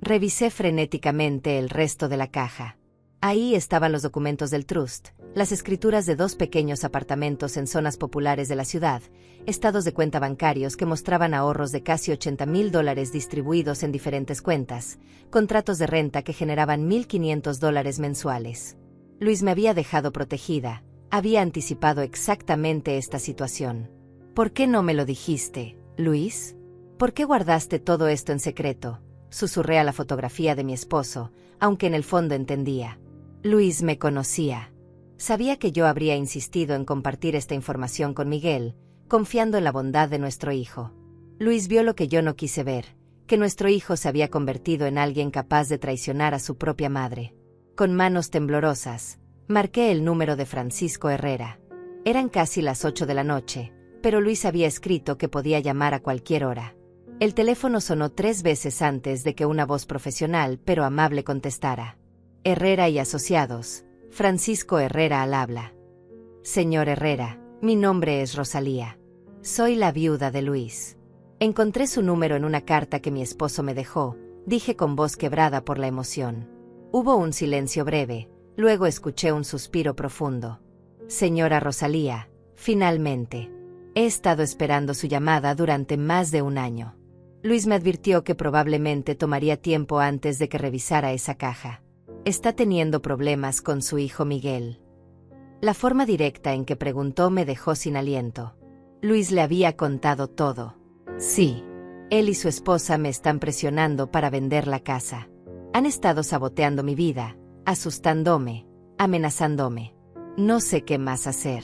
Revisé frenéticamente el resto de la caja. Ahí estaban los documentos del trust, las escrituras de 2 pequeños apartamentos en zonas populares de la ciudad, estados de cuenta bancarios que mostraban ahorros de casi $80,000 distribuidos en diferentes cuentas, contratos de renta que generaban $1,500 mensuales. Luis me había dejado protegida, había anticipado exactamente esta situación. ¿Por qué no me lo dijiste, Luis? ¿Por qué guardaste todo esto en secreto? Susurré a la fotografía de mi esposo, aunque en el fondo entendía. Luis me conocía. Sabía que yo habría insistido en compartir esta información con Miguel, confiando en la bondad de nuestro hijo. Luis vio lo que yo no quise ver, que nuestro hijo se había convertido en alguien capaz de traicionar a su propia madre. Con manos temblorosas, marqué el número de Francisco Herrera. Eran casi las 8 de la noche, pero Luis había escrito que podía llamar a cualquier hora. El teléfono sonó 3 veces antes de que una voz profesional pero amable contestara. Herrera y Asociados, Francisco Herrera al habla. Señor Herrera, mi nombre es Rosalía. Soy la viuda de Luis. Encontré su número en una carta que mi esposo me dejó, dije con voz quebrada por la emoción. Hubo un silencio breve, luego escuché un suspiro profundo. Señora Rosalía, finalmente. He estado esperando su llamada durante más de 1 año. Luis me advirtió que probablemente tomaría tiempo antes de que revisara esa caja. Está teniendo problemas con su hijo Miguel. La forma directa en que preguntó me dejó sin aliento. Luis le había contado todo. Sí, él y su esposa me están presionando para vender la casa. Han estado saboteando mi vida, asustándome, amenazándome. No sé qué más hacer.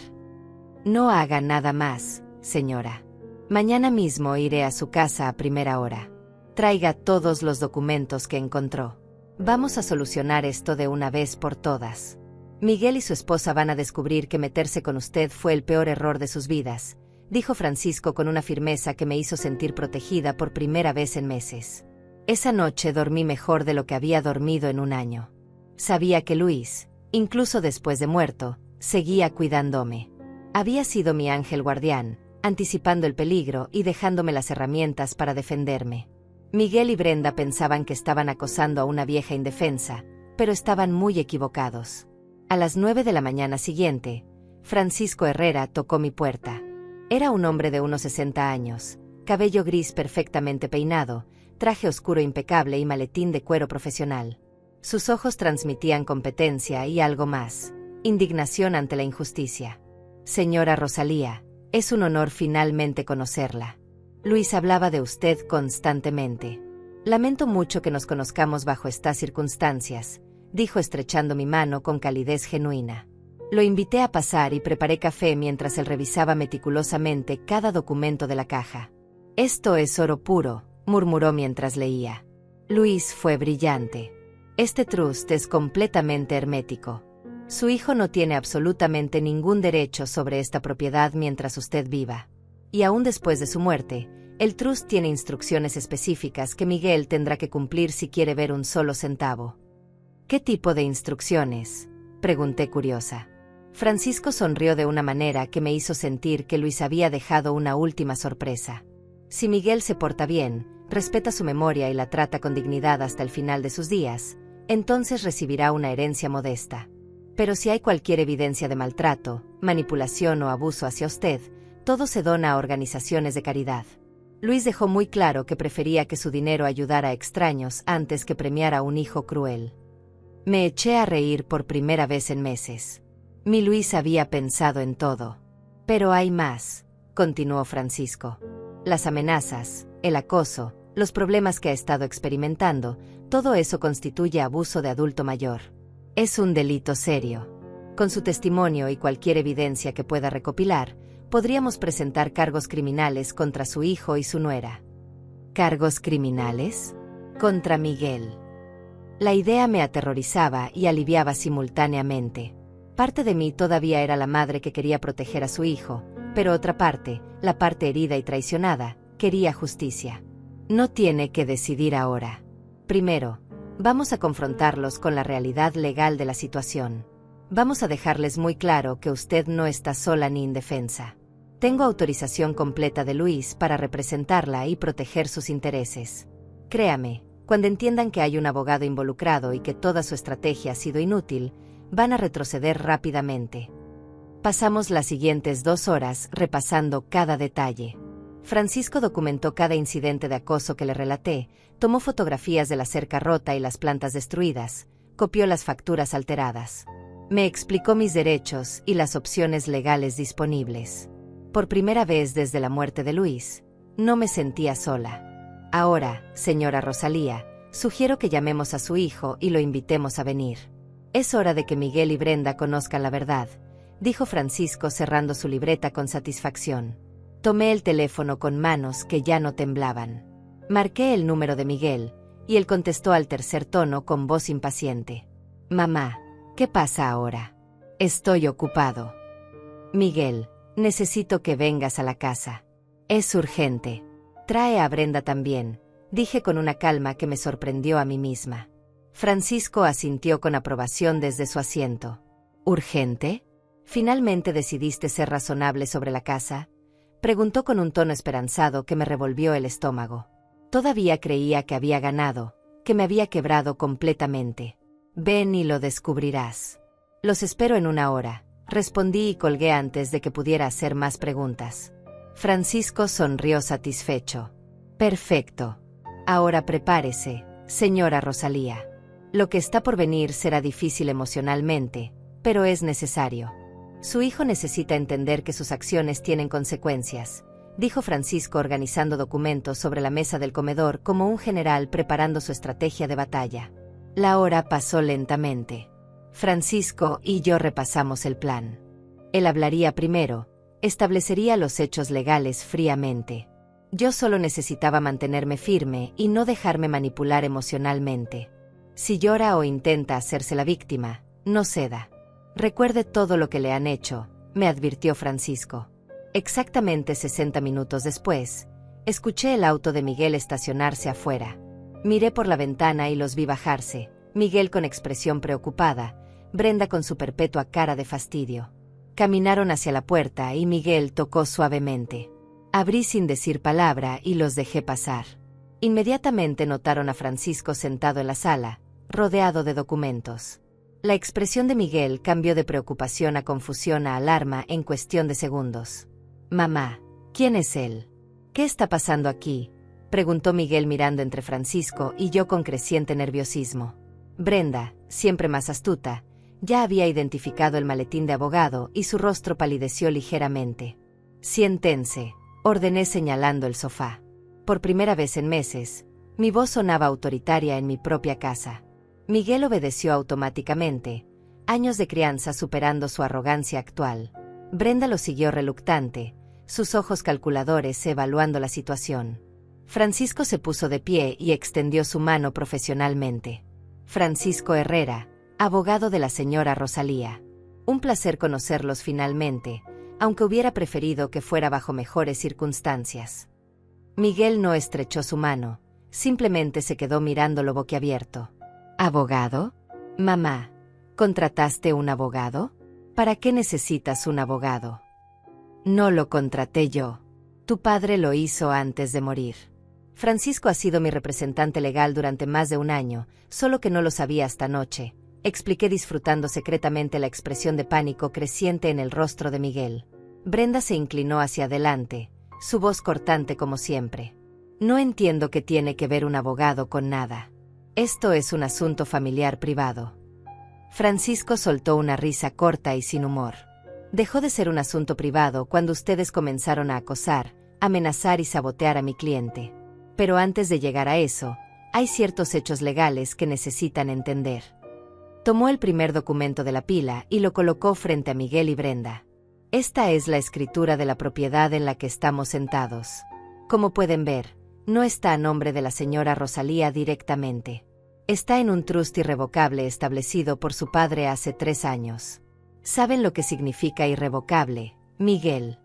No haga nada más, señora. Mañana mismo iré a su casa a primera hora. Traiga todos los documentos que encontró. Vamos a solucionar esto de una vez por todas. Miguel y su esposa van a descubrir que meterse con usted fue el peor error de sus vidas, dijo Francisco con una firmeza que me hizo sentir protegida por primera vez en meses. Esa noche dormí mejor de lo que había dormido en 1 año. Sabía que Luis, incluso después de muerto, seguía cuidándome. Había sido mi ángel guardián, anticipando el peligro y dejándome las herramientas para defenderme. Miguel y Brenda pensaban que estaban acosando a una vieja indefensa, pero estaban muy equivocados. A las 9 de la mañana siguiente, Francisco Herrera tocó mi puerta. Era un hombre de unos 60 años, cabello gris perfectamente peinado, traje oscuro impecable y maletín de cuero profesional. Sus ojos transmitían competencia y algo más, indignación ante la injusticia. Señora Rosalía, es un honor finalmente conocerla. Luis hablaba de usted constantemente. Lamento mucho que nos conozcamos bajo estas circunstancias, dijo estrechando mi mano con calidez genuina. Lo invité a pasar y preparé café mientras él revisaba meticulosamente cada documento de la caja. Esto es oro puro, murmuró mientras leía. Luis fue brillante. Este trust es completamente hermético. Su hijo no tiene absolutamente ningún derecho sobre esta propiedad mientras usted viva. Y aún después de su muerte, el trust tiene instrucciones específicas que Miguel tendrá que cumplir si quiere ver un solo centavo. ¿Qué tipo de instrucciones?, pregunté curiosa. Francisco sonrió de una manera que me hizo sentir que Luis había dejado una última sorpresa. Si Miguel se porta bien, respeta su memoria y la trata con dignidad hasta el final de sus días, entonces recibirá una herencia modesta. Pero si hay cualquier evidencia de maltrato, manipulación o abuso hacia usted, todo se dona a organizaciones de caridad. Luis dejó muy claro que prefería que su dinero ayudara a extraños antes que premiar a un hijo cruel. Me eché a reír por primera vez en meses. Mi Luis había pensado en todo. Pero hay más, continuó Francisco. Las amenazas, el acoso, los problemas que ha estado experimentando, todo eso constituye abuso de adulto mayor. Es un delito serio. Con su testimonio y cualquier evidencia que pueda recopilar, podríamos presentar cargos criminales contra su hijo y su nuera. ¿Cargos criminales? Contra Miguel. La idea me aterrorizaba y aliviaba simultáneamente. Parte de mí todavía era la madre que quería proteger a su hijo, pero otra parte, la parte herida y traicionada, quería justicia. No tiene que decidir ahora. Primero, vamos a confrontarlos con la realidad legal de la situación. Vamos a dejarles muy claro que usted no está sola ni indefensa. Tengo autorización completa de Luis para representarla y proteger sus intereses. Créame, cuando entiendan que hay un abogado involucrado y que toda su estrategia ha sido inútil, van a retroceder rápidamente. Pasamos las siguientes 2 horas repasando cada detalle. Francisco documentó cada incidente de acoso que le relaté, tomó fotografías de la cerca rota y las plantas destruidas, copió las facturas alteradas. Me explicó mis derechos y las opciones legales disponibles. Por primera vez desde la muerte de Luis, no me sentía sola. Ahora, señora Rosalía, sugiero que llamemos a su hijo y lo invitemos a venir. Es hora de que Miguel y Brenda conozcan la verdad, dijo Francisco cerrando su libreta con satisfacción. Tomé el teléfono con manos que ya no temblaban. Marqué el número de Miguel, y él contestó al tercer tono con voz impaciente. Mamá, ¿qué pasa ahora? Estoy ocupado. Miguel, necesito que vengas a la casa. Es urgente. Trae a Brenda también, dije con una calma que me sorprendió a mí misma. Francisco asintió con aprobación desde su asiento. ¿Urgente? ¿Finalmente decidiste ser razonable sobre la casa? Preguntó con un tono esperanzado que me revolvió el estómago. Todavía creía que había ganado, que me había quebrado completamente. Ven y lo descubrirás. Los espero en 1 hora, respondí y colgué antes de que pudiera hacer más preguntas. Francisco sonrió satisfecho. Perfecto. Ahora prepárese, señora Rosalía. Lo que está por venir será difícil emocionalmente, pero es necesario. Su hijo necesita entender que sus acciones tienen consecuencias, dijo Francisco organizando documentos sobre la mesa del comedor como un general preparando su estrategia de batalla. La hora pasó lentamente. Francisco y yo repasamos el plan. Él hablaría primero, establecería los hechos legales fríamente. Yo solo necesitaba mantenerme firme y no dejarme manipular emocionalmente. Si llora o intenta hacerse la víctima, no ceda. Recuerde todo lo que le han hecho, me advirtió Francisco. Exactamente 60 minutos después, escuché el auto de Miguel estacionarse afuera. Miré por la ventana y los vi bajarse, Miguel con expresión preocupada, Brenda con su perpetua cara de fastidio. Caminaron hacia la puerta y Miguel tocó suavemente. Abrí sin decir palabra y los dejé pasar. Inmediatamente notaron a Francisco sentado en la sala, rodeado de documentos. La expresión de Miguel cambió de preocupación a confusión a alarma en cuestión de segundos. Mamá, ¿quién es él? ¿Qué está pasando aquí?, preguntó Miguel mirando entre Francisco y yo con creciente nerviosismo. Brenda, siempre más astuta, ya había identificado el maletín de abogado y su rostro palideció ligeramente. Siéntense, ordené señalando el sofá. Por primera vez en meses, mi voz sonaba autoritaria en mi propia casa. Miguel obedeció automáticamente, años de crianza superando su arrogancia actual. Brenda lo siguió reluctante, sus ojos calculadores evaluando la situación. Francisco se puso de pie y extendió su mano profesionalmente. Francisco Herrera, abogado de la señora Rosalía. Un placer conocerlos finalmente, aunque hubiera preferido que fuera bajo mejores circunstancias. Miguel no estrechó su mano, simplemente se quedó mirándolo boquiabierto. ¿Abogado? Mamá, ¿contrataste un abogado? ¿Para qué necesitas un abogado? No lo contraté yo. Tu padre lo hizo antes de morir. Francisco ha sido mi representante legal durante más de 1 año, solo que no lo sabía hasta anoche, expliqué disfrutando secretamente la expresión de pánico creciente en el rostro de Miguel. Brenda se inclinó hacia adelante, su voz cortante como siempre. No entiendo qué tiene que ver un abogado con nada. Esto es un asunto familiar privado. Francisco soltó una risa corta y sin humor. Dejó de ser un asunto privado cuando ustedes comenzaron a acosar, amenazar y sabotear a mi cliente. Pero antes de llegar a eso, hay ciertos hechos legales que necesitan entender. Tomó el primer documento de la pila y lo colocó frente a Miguel y Brenda. Esta es la escritura de la propiedad en la que estamos sentados. Como pueden ver, no está a nombre de la señora Rosalía directamente. Está en un trust irrevocable establecido por su padre hace 3 años. ¿Saben lo que significa irrevocable, Miguel?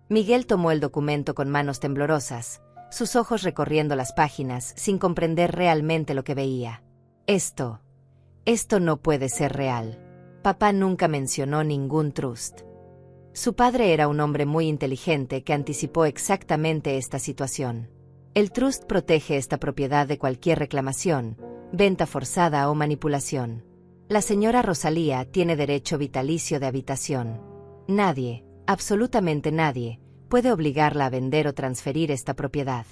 Miguel tomó el documento con manos temblorosas, sus ojos recorriendo las páginas sin comprender realmente lo que veía. Esto no puede ser real. Papá nunca mencionó ningún trust. Su padre era un hombre muy inteligente que anticipó exactamente esta situación. El trust protege esta propiedad de cualquier reclamación, venta forzada o manipulación. La señora Rosalía tiene derecho vitalicio de habitación. Nadie, absolutamente nadie, puede obligarla a vender o transferir esta propiedad.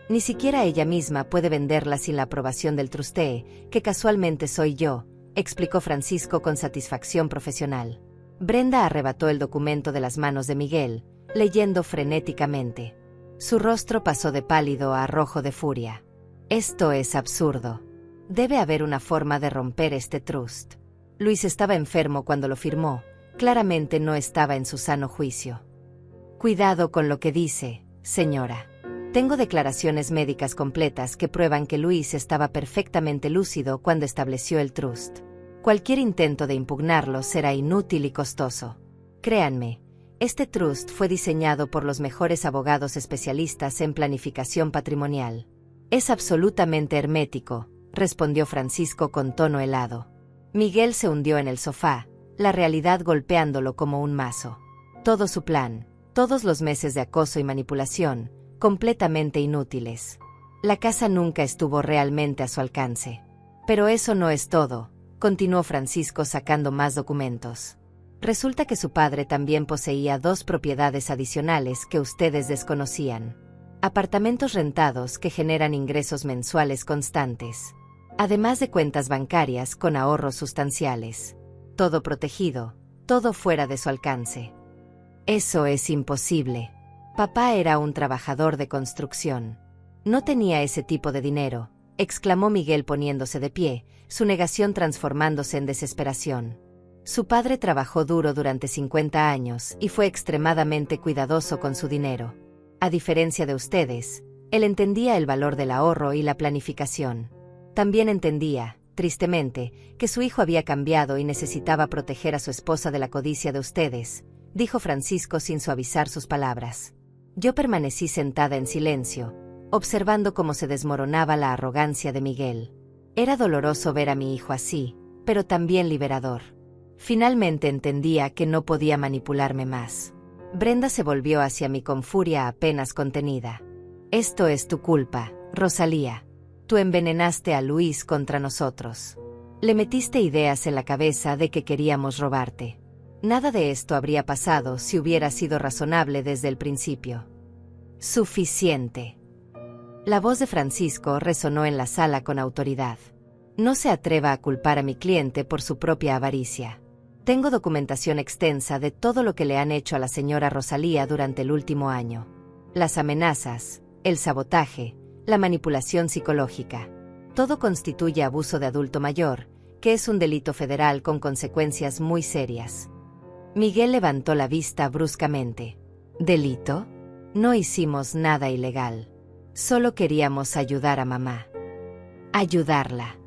Ni siquiera ella misma puede venderla sin la aprobación del trustee, que casualmente soy yo, explicó Francisco con satisfacción profesional. Brenda arrebató el documento de las manos de Miguel, leyendo frenéticamente. Su rostro pasó de pálido a rojo de furia. Esto es absurdo. Debe haber una forma de romper este trust. Luis estaba enfermo cuando lo firmó, claramente no estaba en su sano juicio. Cuidado con lo que dice, señora. Tengo declaraciones médicas completas que prueban que Luis estaba perfectamente lúcido cuando estableció el trust. Cualquier intento de impugnarlo será inútil y costoso. Créanme, este trust fue diseñado por los mejores abogados especialistas en planificación patrimonial. Es absolutamente hermético, respondió Francisco con tono helado. Miguel se hundió en el sofá, la realidad golpeándolo como un mazo. Todo su plan, todos los meses de acoso y manipulación, completamente inútiles. La casa nunca estuvo realmente a su alcance. Pero eso no es todo, continuó Francisco sacando más documentos. Resulta que su padre también poseía 2 propiedades adicionales que ustedes desconocían. Apartamentos rentados que generan ingresos mensuales constantes. Además de cuentas bancarias con ahorros sustanciales. Todo protegido, todo fuera de su alcance. Eso es imposible. Papá era un trabajador de construcción. No tenía ese tipo de dinero, exclamó Miguel poniéndose de pie, su negación transformándose en desesperación. Su padre trabajó duro durante 50 años y fue extremadamente cuidadoso con su dinero. A diferencia de ustedes, él entendía el valor del ahorro y la planificación. También entendía, tristemente, que su hijo había cambiado y necesitaba proteger a su esposa de la codicia de ustedes, dijo Francisco sin suavizar sus palabras. Yo permanecí sentada en silencio, observando cómo se desmoronaba la arrogancia de Miguel. Era doloroso ver a mi hijo así, pero también liberador. Finalmente entendía que no podía manipularme más. Brenda se volvió hacia mí con furia apenas contenida. Esto es tu culpa, Rosalía. Tú envenenaste a Luis contra nosotros. Le metiste ideas en la cabeza de que queríamos robarte. Nada de esto habría pasado si hubiera sido razonable desde el principio. Suficiente. La voz de Francisco resonó en la sala con autoridad. No se atreva a culpar a mi cliente por su propia avaricia. Tengo documentación extensa de todo lo que le han hecho a la señora Rosalía durante el último año. Las amenazas, el sabotaje, la manipulación psicológica. Todo constituye abuso de adulto mayor, que es un delito federal con consecuencias muy serias. Miguel levantó la vista bruscamente. ¿Delito? No hicimos nada ilegal. Solo queríamos ayudar a mamá. Ayudarla.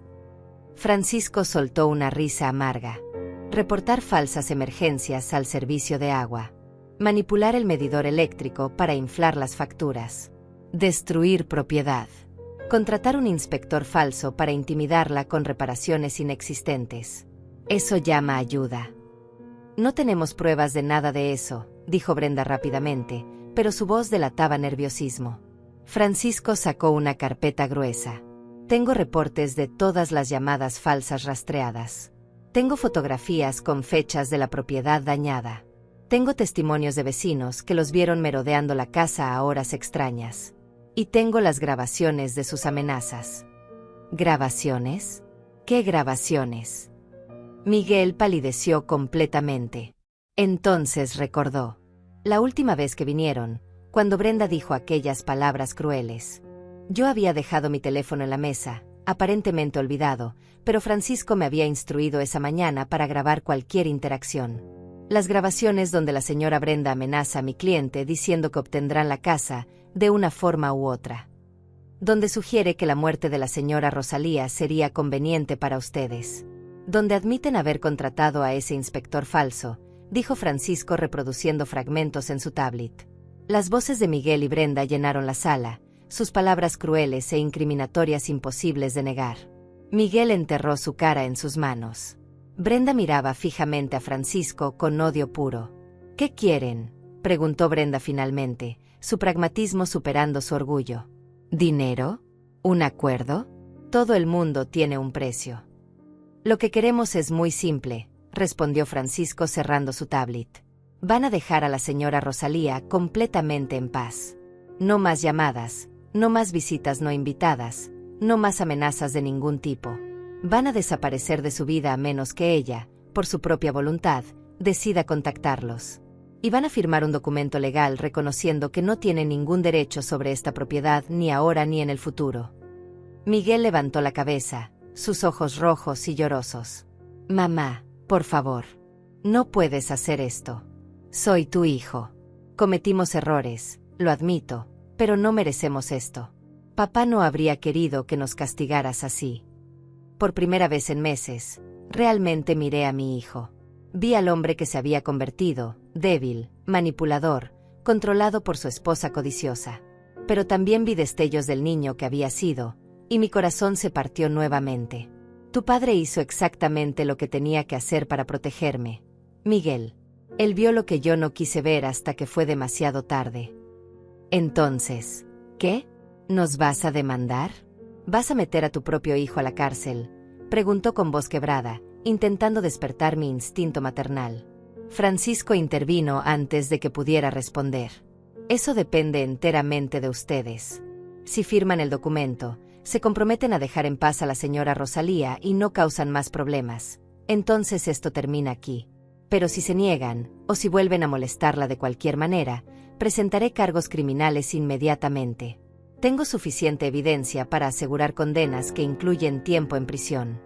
Francisco soltó una risa amarga. Reportar falsas emergencias al servicio de agua. Manipular el medidor eléctrico para inflar las facturas. Destruir propiedad. Contratar un inspector falso para intimidarla con reparaciones inexistentes. Eso llama ayuda. No tenemos pruebas de nada de eso, dijo Brenda rápidamente, pero su voz delataba nerviosismo. Francisco sacó una carpeta gruesa. Tengo reportes de todas las llamadas falsas rastreadas. Tengo fotografías con fechas de la propiedad dañada. Tengo testimonios de vecinos que los vieron merodeando la casa a horas extrañas. Y tengo las grabaciones de sus amenazas. ¿Grabaciones? ¿Qué grabaciones? Miguel palideció completamente. Entonces recordó. La última vez que vinieron, cuando Brenda dijo aquellas palabras crueles. Yo había dejado mi teléfono en la mesa, aparentemente olvidado, pero Francisco me había instruido esa mañana para grabar cualquier interacción. Las grabaciones donde la señora Brenda amenaza a mi cliente diciendo que obtendrán la casa, de una forma u otra. Donde sugiere que la muerte de la señora Rosalía sería conveniente para ustedes. Donde admiten haber contratado a ese inspector falso, dijo Francisco reproduciendo fragmentos en su tablet. Las voces de Miguel y Brenda llenaron la sala, sus palabras crueles e incriminatorias imposibles de negar. Miguel enterró su cara en sus manos. Brenda miraba fijamente a Francisco con odio puro. ¿Qué quieren?, preguntó Brenda finalmente, su pragmatismo superando su orgullo. ¿Dinero? ¿Un acuerdo? Todo el mundo tiene un precio. Lo que queremos es muy simple, respondió Francisco cerrando su tablet. Van a dejar a la señora Rosalía completamente en paz. No más llamadas, no más visitas no invitadas, no más amenazas de ningún tipo. Van a desaparecer de su vida a menos que ella, por su propia voluntad, decida contactarlos. Y van a firmar un documento legal reconociendo que no tienen ningún derecho sobre esta propiedad ni ahora ni en el futuro. Miguel levantó la cabeza, sus ojos rojos y llorosos. Mamá, por favor. No puedes hacer esto. Soy tu hijo. Cometimos errores, lo admito, pero no merecemos esto. Papá no habría querido que nos castigaras así. Por primera vez en meses, realmente miré a mi hijo. Vi al hombre que se había convertido, débil, manipulador, controlado por su esposa codiciosa. Pero también vi destellos del niño que había sido, y mi corazón se partió nuevamente. Tu padre hizo exactamente lo que tenía que hacer para protegerme, Miguel. Él vio lo que yo no quise ver hasta que fue demasiado tarde. Entonces, ¿qué? ¿Nos vas a demandar? ¿Vas a meter a tu propio hijo a la cárcel?, preguntó con voz quebrada, intentando despertar mi instinto maternal. Francisco intervino antes de que pudiera responder. Eso depende enteramente de ustedes. Si firman el documento, se comprometen a dejar en paz a la señora Rosalía y no causan más problemas, entonces esto termina aquí. Pero si se niegan, o si vuelven a molestarla de cualquier manera, presentaré cargos criminales inmediatamente. Tengo suficiente evidencia para asegurar condenas que incluyen tiempo en prisión.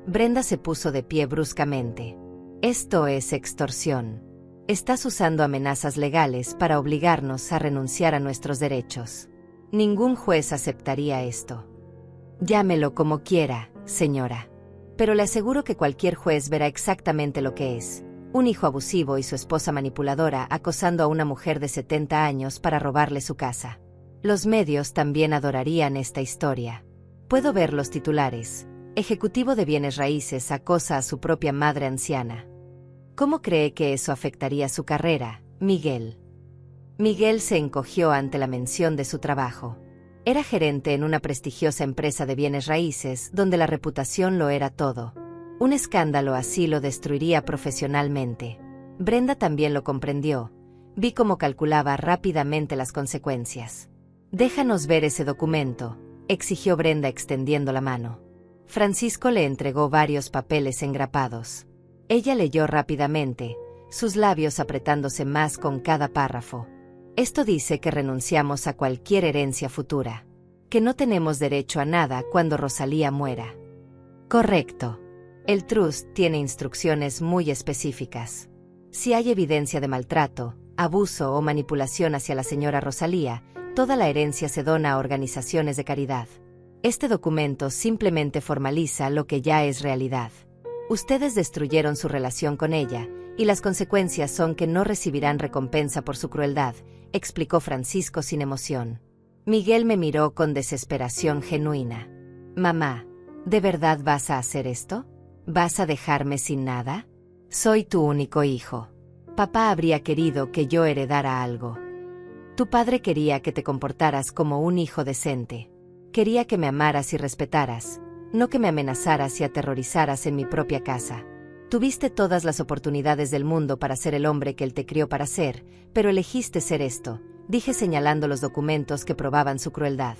Brenda se puso de pie bruscamente. Esto es extorsión. Estás usando amenazas legales para obligarnos a renunciar a nuestros derechos. Ningún juez aceptaría esto. Llámelo como quiera, señora. Pero le aseguro que cualquier juez verá exactamente lo que es: un hijo abusivo y su esposa manipuladora acosando a una mujer de 70 años para robarle su casa. Los medios también adorarían esta historia. Puedo ver los titulares. Ejecutivo de bienes raíces acosa a su propia madre anciana. ¿Cómo cree que eso afectaría su carrera, Miguel? Miguel se encogió ante la mención de su trabajo. Era gerente en una prestigiosa empresa de bienes raíces donde la reputación lo era todo. Un escándalo así lo destruiría profesionalmente. Brenda también lo comprendió. Vi cómo calculaba rápidamente las consecuencias. Déjanos ver ese documento, exigió Brenda extendiendo la mano. Francisco le entregó varios papeles engrapados. Ella leyó rápidamente, sus labios apretándose más con cada párrafo. Esto dice que renunciamos a cualquier herencia futura, que no tenemos derecho a nada cuando Rosalía muera. Correcto. El trust tiene instrucciones muy específicas. Si hay evidencia de maltrato, abuso o manipulación hacia la señora Rosalía, toda la herencia se dona a organizaciones de caridad. Este documento simplemente formaliza lo que ya es realidad. Ustedes destruyeron su relación con ella, y las consecuencias son que no recibirán recompensa por su crueldad, explicó Francisco sin emoción. Miguel me miró con desesperación genuina. Mamá, ¿de verdad vas a hacer esto? ¿Vas a dejarme sin nada? Soy tu único hijo. Papá habría querido que yo heredara algo. Tu padre quería que te comportaras como un hijo decente. Quería que me amaras y respetaras, no que me amenazaras y aterrorizaras en mi propia casa. Tuviste todas las oportunidades del mundo para ser el hombre que él te crió para ser, pero elegiste ser esto, dije señalando los documentos que probaban su crueldad.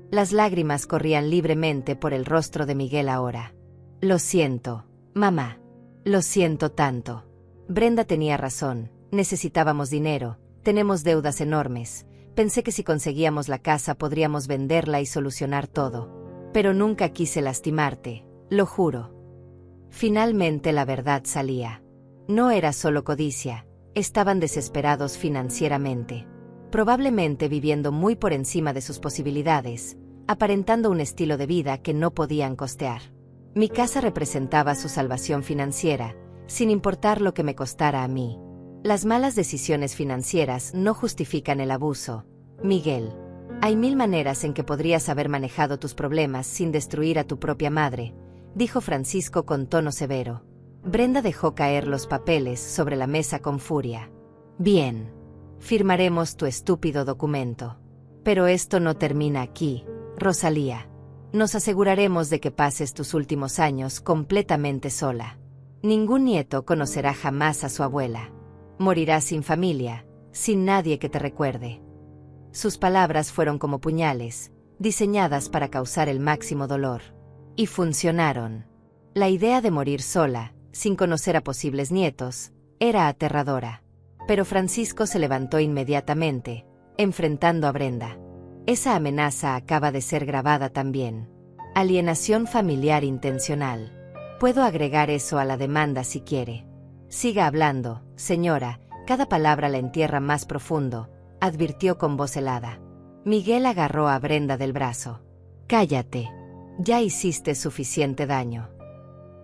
Las lágrimas corrían libremente por el rostro de Miguel ahora. Lo siento, mamá. Lo siento tanto. Brenda tenía razón, necesitábamos dinero, tenemos deudas enormes, Pensé que si conseguíamos la casa podríamos venderla y solucionar todo. Pero nunca quise lastimarte, lo juro. Finalmente la verdad salía. No era solo codicia, estaban desesperados financieramente. Probablemente viviendo muy por encima de sus posibilidades, aparentando un estilo de vida que no podían costear. Mi casa representaba su salvación financiera, sin importar lo que me costara a mí. Las malas decisiones financieras no justifican el abuso, Miguel. Hay 1000 maneras en que podrías haber manejado tus problemas sin destruir a tu propia madre, dijo Francisco con tono severo. Brenda dejó caer los papeles sobre la mesa con furia. Bien. Firmaremos tu estúpido documento. Pero esto no termina aquí, Rosalía. Nos aseguraremos de que pases tus últimos años completamente sola. Ningún nieto conocerá jamás a su abuela. Morirás sin familia, sin nadie que te recuerde. Sus palabras fueron como puñales, diseñadas para causar el máximo dolor. Y funcionaron. La idea de morir sola, sin conocer a posibles nietos, era aterradora. Pero Francisco se levantó inmediatamente, enfrentando a Brenda. Esa amenaza acaba de ser grabada también. Alienación familiar intencional. Puedo agregar eso a la demanda si quiere. Siga hablando, señora, cada palabra la entierra más profundo, advirtió con voz helada. Miguel agarró a Brenda del brazo. Cállate. Ya hiciste suficiente daño.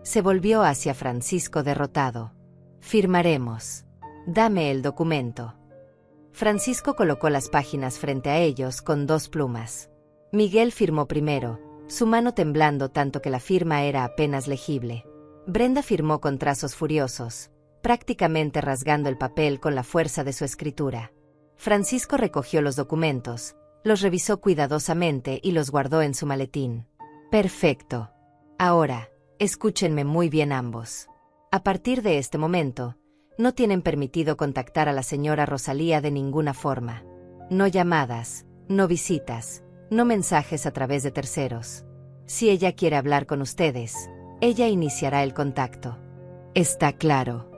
Se volvió hacia Francisco derrotado. Firmaremos. Dame el documento. Francisco colocó las páginas frente a ellos con 2 plumas. Miguel firmó primero, su mano temblando tanto que la firma era apenas legible. Brenda firmó con trazos furiosos, prácticamente rasgando el papel con la fuerza de su escritura. Francisco recogió los documentos, los revisó cuidadosamente y los guardó en su maletín. Perfecto. Ahora, escúchenme muy bien ambos. A partir de este momento, no tienen permitido contactar a la señora Rosalía de ninguna forma. No llamadas, no visitas, no mensajes a través de terceros. Si ella quiere hablar con ustedes, ella iniciará el contacto. Está claro.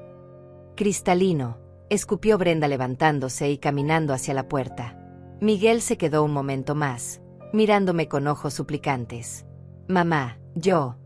Cristalino, escupió Brenda levantándose y caminando hacia la puerta. Miguel se quedó un momento más, mirándome con ojos suplicantes. Mamá, yo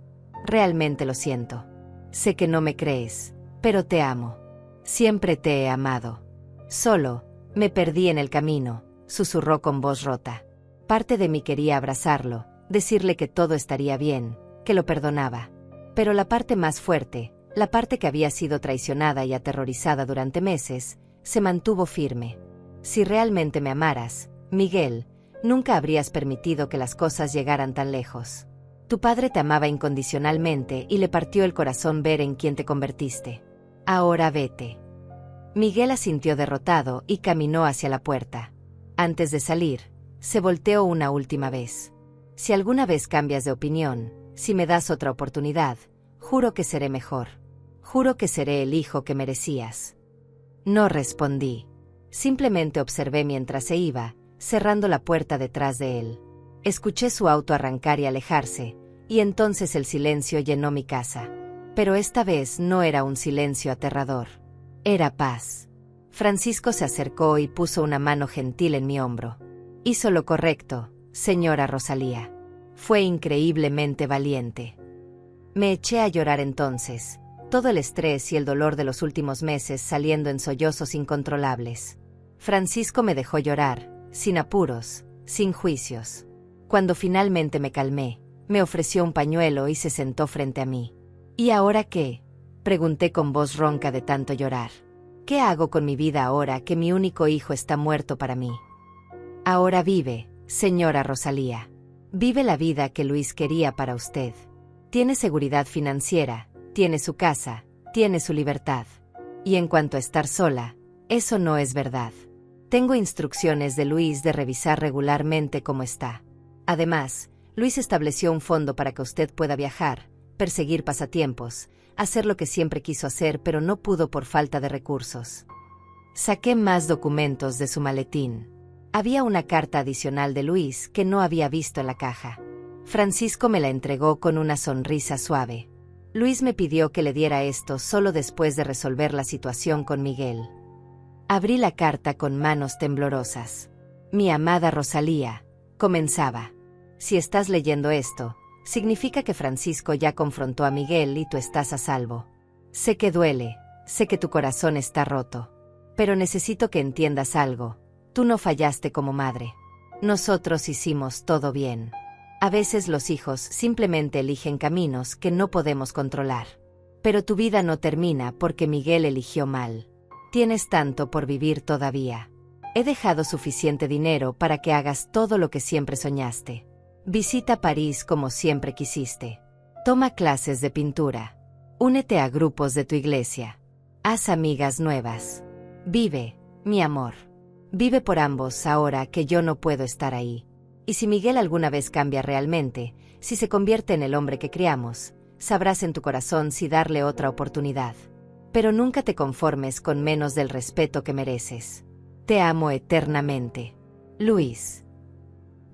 realmente lo siento. Sé que no me crees, pero te amo. Siempre te he amado. Solo, me perdí en el camino, susurró con voz rota. Parte de mí quería abrazarlo, decirle que todo estaría bien, que lo perdonaba. Pero la parte más fuerte, la parte que había sido traicionada y aterrorizada durante meses, se mantuvo firme. Si realmente me amaras, Miguel, nunca habrías permitido que las cosas llegaran tan lejos. Tu padre te amaba incondicionalmente y le partió el corazón ver en quién te convertiste. Ahora vete. Miguel asintió derrotado y caminó hacia la puerta. Antes de salir, se volteó una última vez. Si alguna vez cambias de opinión, si me das otra oportunidad, juro que seré mejor. Juro que seré el hijo que merecías. No respondí. Simplemente observé mientras se iba, cerrando la puerta detrás de él. Escuché su auto arrancar y alejarse, y entonces el silencio llenó mi casa. Pero esta vez no era un silencio aterrador. Era paz. Francisco se acercó y puso una mano gentil en mi hombro. Hizo lo correcto, señora Rosalía. Fue increíblemente valiente. Me eché a llorar entonces, todo el estrés y el dolor de los últimos meses saliendo en sollozos incontrolables. Francisco me dejó llorar, sin apuros, sin juicios. Cuando finalmente me calmé, me ofreció un pañuelo y se sentó frente a mí. ¿Y ahora qué?, pregunté con voz ronca de tanto llorar. ¿Qué hago con mi vida ahora que mi único hijo está muerto para mí? Ahora vive, señora Rosalía. Vive la vida que Luis quería para usted. Tiene seguridad financiera, tiene su casa, tiene su libertad. Y en cuanto a estar sola, eso no es verdad. Tengo instrucciones de Luis de revisar regularmente cómo está. Además, Luis estableció un fondo para que usted pueda viajar, perseguir pasatiempos, hacer lo que siempre quiso hacer pero no pudo por falta de recursos. Saqué más documentos de su maletín. Había una carta adicional de Luis que no había visto en la caja. Francisco me la entregó con una sonrisa suave. Luis me pidió que le diera esto solo después de resolver la situación con Miguel. Abrí la carta con manos temblorosas. Mi amada Rosalía, comenzaba. Si estás leyendo esto, significa que Francisco ya confrontó a Miguel y tú estás a salvo. Sé que duele, sé que tu corazón está roto. Pero necesito que entiendas algo. Tú no fallaste como madre. Nosotros hicimos todo bien. A veces los hijos simplemente eligen caminos que no podemos controlar. Pero tu vida no termina porque Miguel eligió mal. Tienes tanto por vivir todavía. He dejado suficiente dinero para que hagas todo lo que siempre soñaste. Visita París como siempre quisiste. Toma clases de pintura. Únete a grupos de tu iglesia. Haz amigas nuevas. Vive, mi amor. Vive por ambos ahora que yo no puedo estar ahí. Y si Miguel alguna vez cambia realmente, si se convierte en el hombre que criamos, sabrás en tu corazón si darle otra oportunidad. Pero nunca te conformes con menos del respeto que mereces. Te amo eternamente. Luis.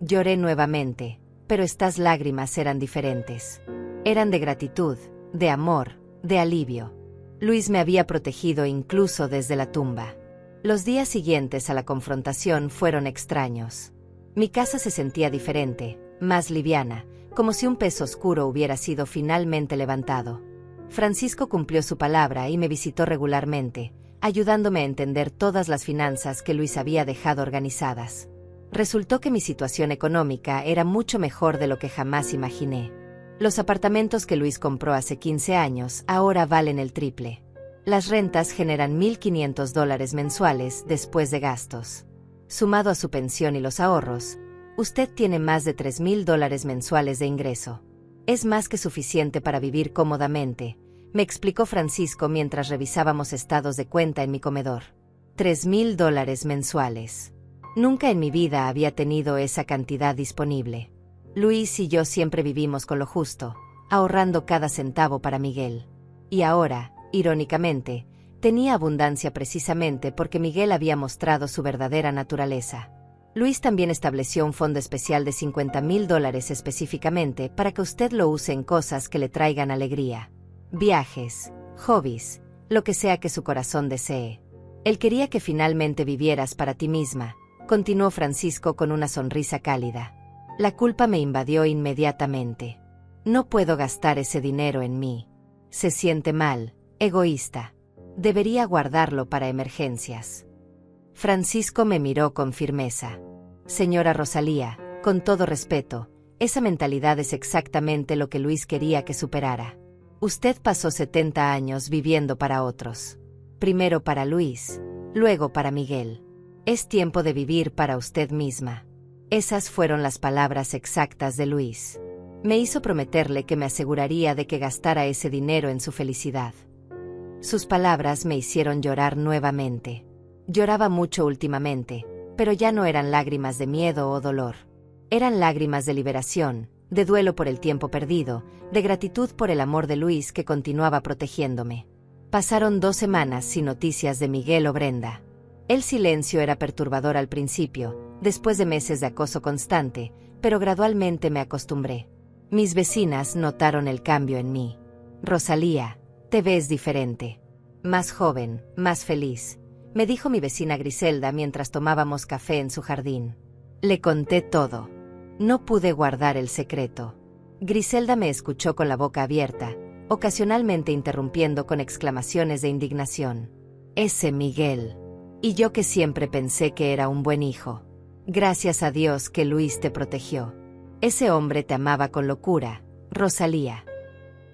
Lloré nuevamente, pero estas lágrimas eran diferentes. Eran de gratitud, de amor, de alivio. Luis me había protegido incluso desde la tumba. Los días siguientes a la confrontación fueron extraños. Mi casa se sentía diferente, más liviana, como si un peso oscuro hubiera sido finalmente levantado. Francisco cumplió su palabra y me visitó regularmente, ayudándome a entender todas las finanzas que Luis había dejado organizadas. Resultó que mi situación económica era mucho mejor de lo que jamás imaginé. Los apartamentos que Luis compró hace 15 años ahora valen el triple. Las rentas generan $1,500 mensuales después de gastos. Sumado a su pensión y los ahorros, usted tiene más de $3,000 mensuales de ingreso. Es más que suficiente para vivir cómodamente, me explicó Francisco mientras revisábamos estados de cuenta en mi comedor. $3,000 mensuales. Nunca en mi vida había tenido esa cantidad disponible. Luis y yo siempre vivimos con lo justo, ahorrando cada centavo para Miguel. Y ahora, irónicamente, tenía abundancia precisamente porque Miguel había mostrado su verdadera naturaleza. Luis también estableció un fondo especial de $50,000 específicamente para que usted lo use en cosas que le traigan alegría. Viajes, hobbies, lo que sea que su corazón desee. Él quería que finalmente vivieras para ti misma, continuó Francisco con una sonrisa cálida. La culpa me invadió inmediatamente. No puedo gastar ese dinero en mí. Se siente mal, egoísta. Debería guardarlo para emergencias. Francisco me miró con firmeza. Señora Rosalía, con todo respeto, esa mentalidad es exactamente lo que Luis quería que superara. Usted pasó 70 años viviendo para otros. Primero para Luis, luego para Miguel. Es tiempo de vivir para usted misma. Esas fueron las palabras exactas de Luis. Me hizo prometerle que me aseguraría de que gastara ese dinero en su felicidad. Sus palabras me hicieron llorar nuevamente. Lloraba mucho últimamente, pero ya no eran lágrimas de miedo o dolor. Eran lágrimas de liberación, de duelo por el tiempo perdido, de gratitud por el amor de Luis que continuaba protegiéndome. Pasaron 2 semanas sin noticias de Miguel o Brenda. El silencio era perturbador al principio, después de meses de acoso constante, pero gradualmente me acostumbré. Mis vecinas notaron el cambio en mí. Rosalía, te ves diferente. Más joven, más feliz, me dijo mi vecina Griselda mientras tomábamos café en su jardín. Le conté todo. No pude guardar el secreto. Griselda me escuchó con la boca abierta, ocasionalmente interrumpiendo con exclamaciones de indignación. Ese Miguel. Y yo que siempre pensé que era un buen hijo. Gracias a Dios que Luis te protegió. Ese hombre te amaba con locura, Rosalía.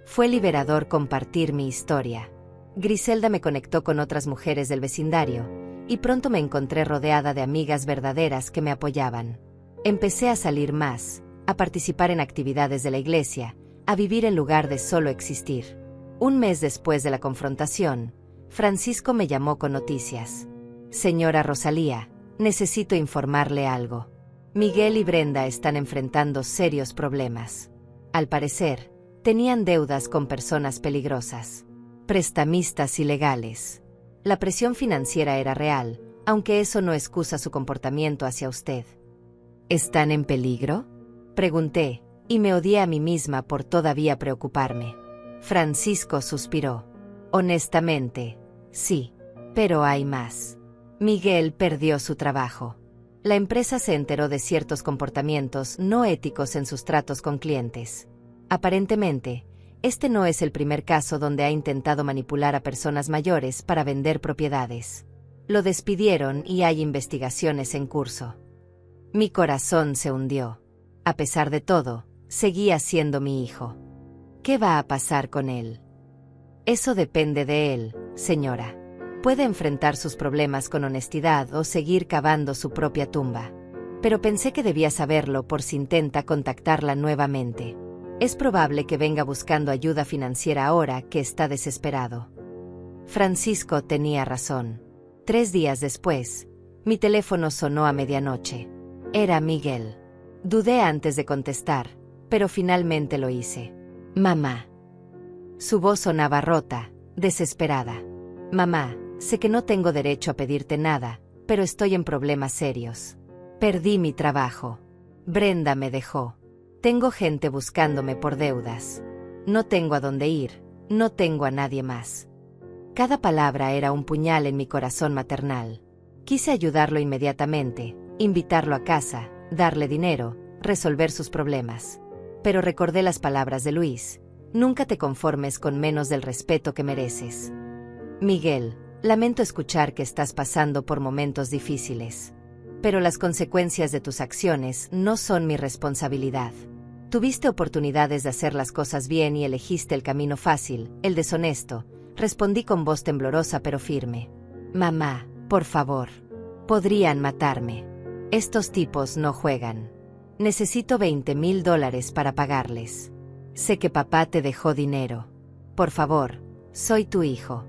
Fue liberador compartir mi historia. Griselda me conectó con otras mujeres del vecindario, y pronto me encontré rodeada de amigas verdaderas que me apoyaban. Empecé a salir más, a participar en actividades de la iglesia, a vivir en lugar de solo existir. Un mes después de la confrontación, Francisco me llamó con noticias. Señora Rosalía, necesito informarle algo. Miguel y Brenda están enfrentando serios problemas. Al parecer, tenían deudas con personas peligrosas. Prestamistas ilegales. La presión financiera era real, aunque eso no excusa su comportamiento hacia usted. ¿Están en peligro?, pregunté, y me odié a mí misma por todavía preocuparme. Francisco suspiró. Honestamente, sí. Pero hay más. Miguel perdió su trabajo. La empresa se enteró de ciertos comportamientos no éticos en sus tratos con clientes. Aparentemente, este no es el primer caso donde ha intentado manipular a personas mayores para vender propiedades. Lo despidieron y hay investigaciones en curso. Mi corazón se hundió. A pesar de todo, seguía siendo mi hijo. ¿Qué va a pasar con él? Eso depende de él, señora. Puede enfrentar sus problemas con honestidad o seguir cavando su propia tumba. Pero pensé que debía saberlo por si intenta contactarla nuevamente. Es probable que venga buscando ayuda financiera ahora que está desesperado. Francisco tenía razón. 3 días después, mi teléfono sonó a medianoche. Era Miguel. Dudé antes de contestar, pero finalmente lo hice. Mamá. Su voz sonaba rota, desesperada. Mamá, sé que no tengo derecho a pedirte nada, pero estoy en problemas serios. Perdí mi trabajo. Brenda me dejó. Tengo gente buscándome por deudas. No tengo a dónde ir, no tengo a nadie más. Cada palabra era un puñal en mi corazón maternal. Quise ayudarlo inmediatamente, invitarlo a casa, darle dinero, resolver sus problemas. Pero recordé las palabras de Luis: nunca te conformes con menos del respeto que mereces. Miguel, lamento escuchar que estás pasando por momentos difíciles. Pero las consecuencias de tus acciones no son mi responsabilidad. Tuviste oportunidades de hacer las cosas bien y elegiste el camino fácil, el deshonesto, respondí con voz temblorosa pero firme. Mamá, por favor. Podrían matarme. Estos tipos no juegan. Necesito $20,000 para pagarles. Sé que papá te dejó dinero. Por favor, soy tu hijo.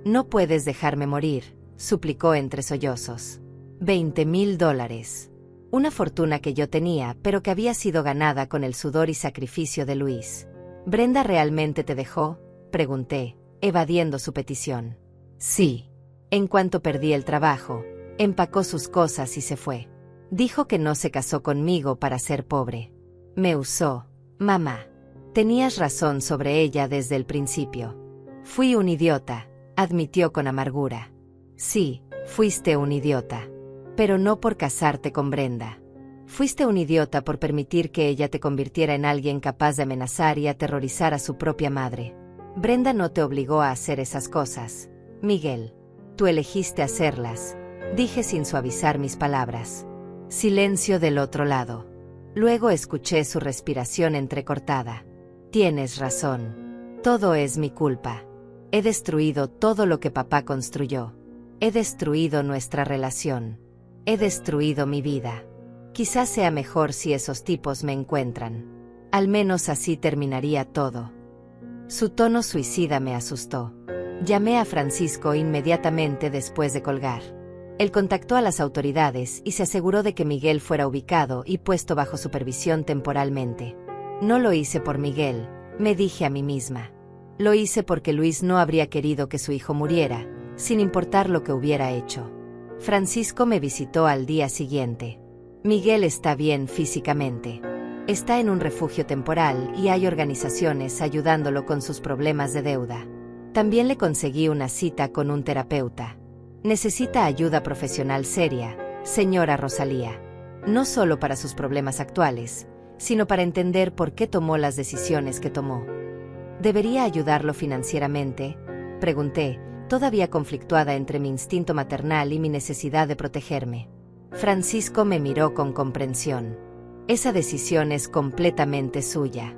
No puedes dejarme morir, suplicó entre sollozos. $20,000. Una fortuna que yo tenía, pero que había sido ganada con el sudor y sacrificio de Luis. ¿Brenda realmente te dejó?, pregunté, evadiendo su petición. Sí. En cuanto perdí el trabajo, empacó sus cosas y se fue. Dijo que no se casó conmigo para ser pobre. Me usó, mamá. Tenías razón sobre ella desde el principio. Fui un idiota, admitió con amargura. Sí, fuiste un idiota. Pero no por casarte con Brenda. Fuiste un idiota por permitir que ella te convirtiera en alguien capaz de amenazar y aterrorizar a su propia madre. Brenda no te obligó a hacer esas cosas, Miguel. Tú elegiste hacerlas, dije sin suavizar mis palabras. Silencio del otro lado. Luego escuché su respiración entrecortada. Tienes razón. Todo es mi culpa. He destruido todo lo que papá construyó. He destruido nuestra relación. He destruido mi vida. Quizás sea mejor si esos tipos me encuentran. Al menos así terminaría todo. Su tono suicida me asustó. Llamé a Francisco inmediatamente después de colgar. Él contactó a las autoridades y se aseguró de que Miguel fuera ubicado y puesto bajo supervisión temporalmente. No lo hice por Miguel, me dije a mí misma. Lo hice porque Luis no habría querido que su hijo muriera, sin importar lo que hubiera hecho. Francisco me visitó al día siguiente. Miguel está bien físicamente. Está en un refugio temporal y hay organizaciones ayudándolo con sus problemas de deuda. También le conseguí una cita con un terapeuta. Necesita ayuda profesional seria, señora Rosalía. No solo para sus problemas actuales, sino para entender por qué tomó las decisiones que tomó. ¿Debería ayudarlo financieramente?, pregunté, todavía conflictuada entre mi instinto maternal y mi necesidad de protegerme. Francisco me miró con comprensión. Esa decisión es completamente suya.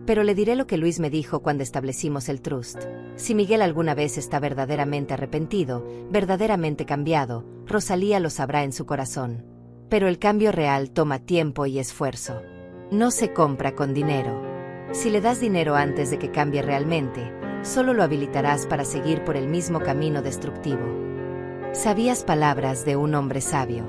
Pero le diré lo que Luis me dijo cuando establecimos el trust. Si Miguel alguna vez está verdaderamente arrepentido, verdaderamente cambiado, Rosalía lo sabrá en su corazón. Pero el cambio real toma tiempo y esfuerzo. No se compra con dinero. Si le das dinero antes de que cambie realmente, solo lo habilitarás para seguir por el mismo camino destructivo. Sabias palabras de un hombre sabio.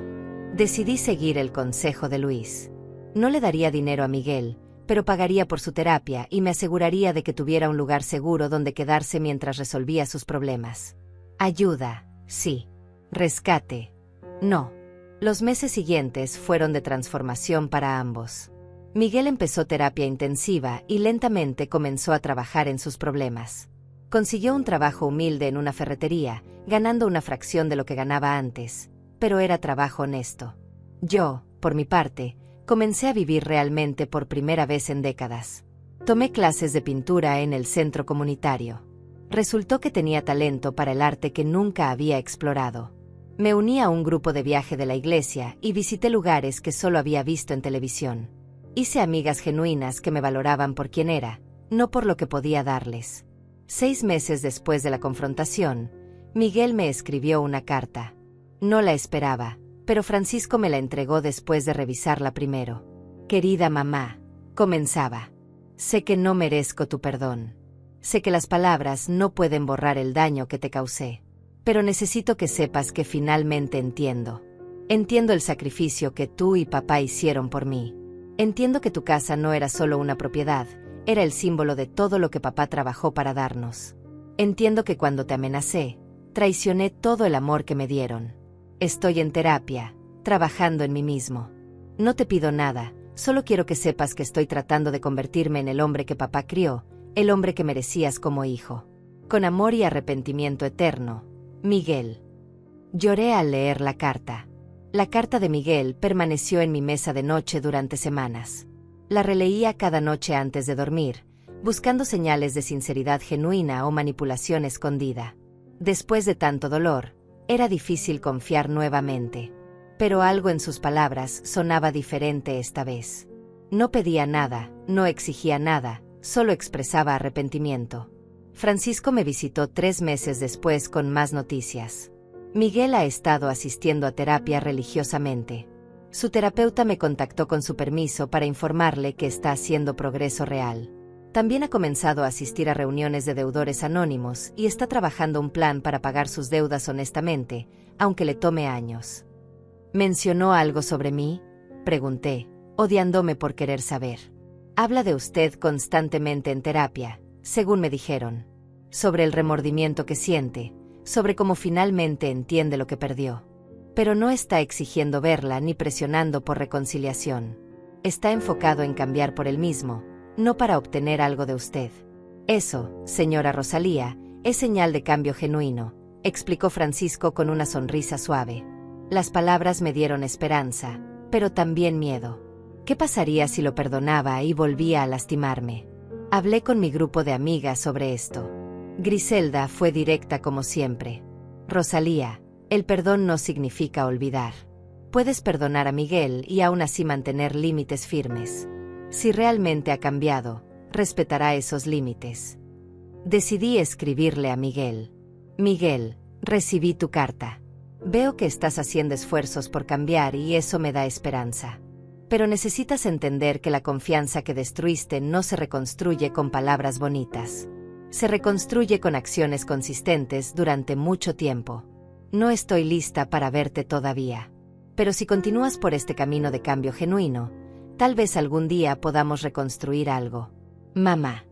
Decidí seguir el consejo de Luis. No le daría dinero a Miguel, pero pagaría por su terapia y me aseguraría de que tuviera un lugar seguro donde quedarse mientras resolvía sus problemas. Ayuda, sí. Rescate, no. Los meses siguientes fueron de transformación para ambos. Miguel empezó terapia intensiva y lentamente comenzó a trabajar en sus problemas. Consiguió un trabajo humilde en una ferretería, ganando una fracción de lo que ganaba antes, pero era trabajo honesto. Yo, por mi parte, comencé a vivir realmente por primera vez en décadas. Tomé clases de pintura en el centro comunitario. Resultó que tenía talento para el arte que nunca había explorado. Me uní a un grupo de viaje de la iglesia y visité lugares que solo había visto en televisión. Hice amigas genuinas que me valoraban por quien era, no por lo que podía darles. 6 meses después de la confrontación, Miguel me escribió una carta. No la esperaba, pero Francisco me la entregó después de revisarla primero. Querida mamá, comenzaba. Sé que no merezco tu perdón. Sé que las palabras no pueden borrar el daño que te causé. Pero necesito que sepas que finalmente entiendo. Entiendo el sacrificio que tú y papá hicieron por mí. Entiendo que tu casa no era solo una propiedad, era el símbolo de todo lo que papá trabajó para darnos. Entiendo que cuando te amenacé, traicioné todo el amor que me dieron. Estoy en terapia, trabajando en mí mismo. No te pido nada, solo quiero que sepas que estoy tratando de convertirme en el hombre que papá crió, el hombre que merecías como hijo. Con amor y arrepentimiento eterno, Miguel. Lloré al leer la carta. La carta de Miguel permaneció en mi mesa de noche durante semanas. La releía cada noche antes de dormir, buscando señales de sinceridad genuina o manipulación escondida. Después de tanto dolor, era difícil confiar nuevamente. Pero algo en sus palabras sonaba diferente esta vez. No pedía nada, no exigía nada, solo expresaba arrepentimiento. Francisco me visitó 3 meses después con más noticias. Miguel ha estado asistiendo a terapia religiosamente. Su terapeuta me contactó con su permiso para informarle que está haciendo progreso real. También ha comenzado a asistir a reuniones de deudores anónimos y está trabajando un plan para pagar sus deudas honestamente, aunque le tome años. ¿Mencionó algo sobre mí?, pregunté, odiándome por querer saber. Habla de usted constantemente en terapia, según me dijeron. Sobre el remordimiento que siente, sobre cómo finalmente entiende lo que perdió. Pero no está exigiendo verla ni presionando por reconciliación. Está enfocado en cambiar por él mismo, no para obtener algo de usted. Eso, señora Rosalía, es señal de cambio genuino, explicó Francisco con una sonrisa suave. Las palabras me dieron esperanza, pero también miedo. ¿Qué pasaría si lo perdonaba y volvía a lastimarme? Hablé con mi grupo de amigas sobre esto. Griselda fue directa como siempre. Rosalía, el perdón no significa olvidar. Puedes perdonar a Miguel y aún así mantener límites firmes. Si realmente ha cambiado, respetará esos límites. Decidí escribirle a Miguel. Miguel, recibí tu carta. Veo que estás haciendo esfuerzos por cambiar y eso me da esperanza. Pero necesitas entender que la confianza que destruiste no se reconstruye con palabras bonitas. Se reconstruye con acciones consistentes durante mucho tiempo. No estoy lista para verte todavía. Pero si continúas por este camino de cambio genuino, tal vez algún día podamos reconstruir algo. Mamá.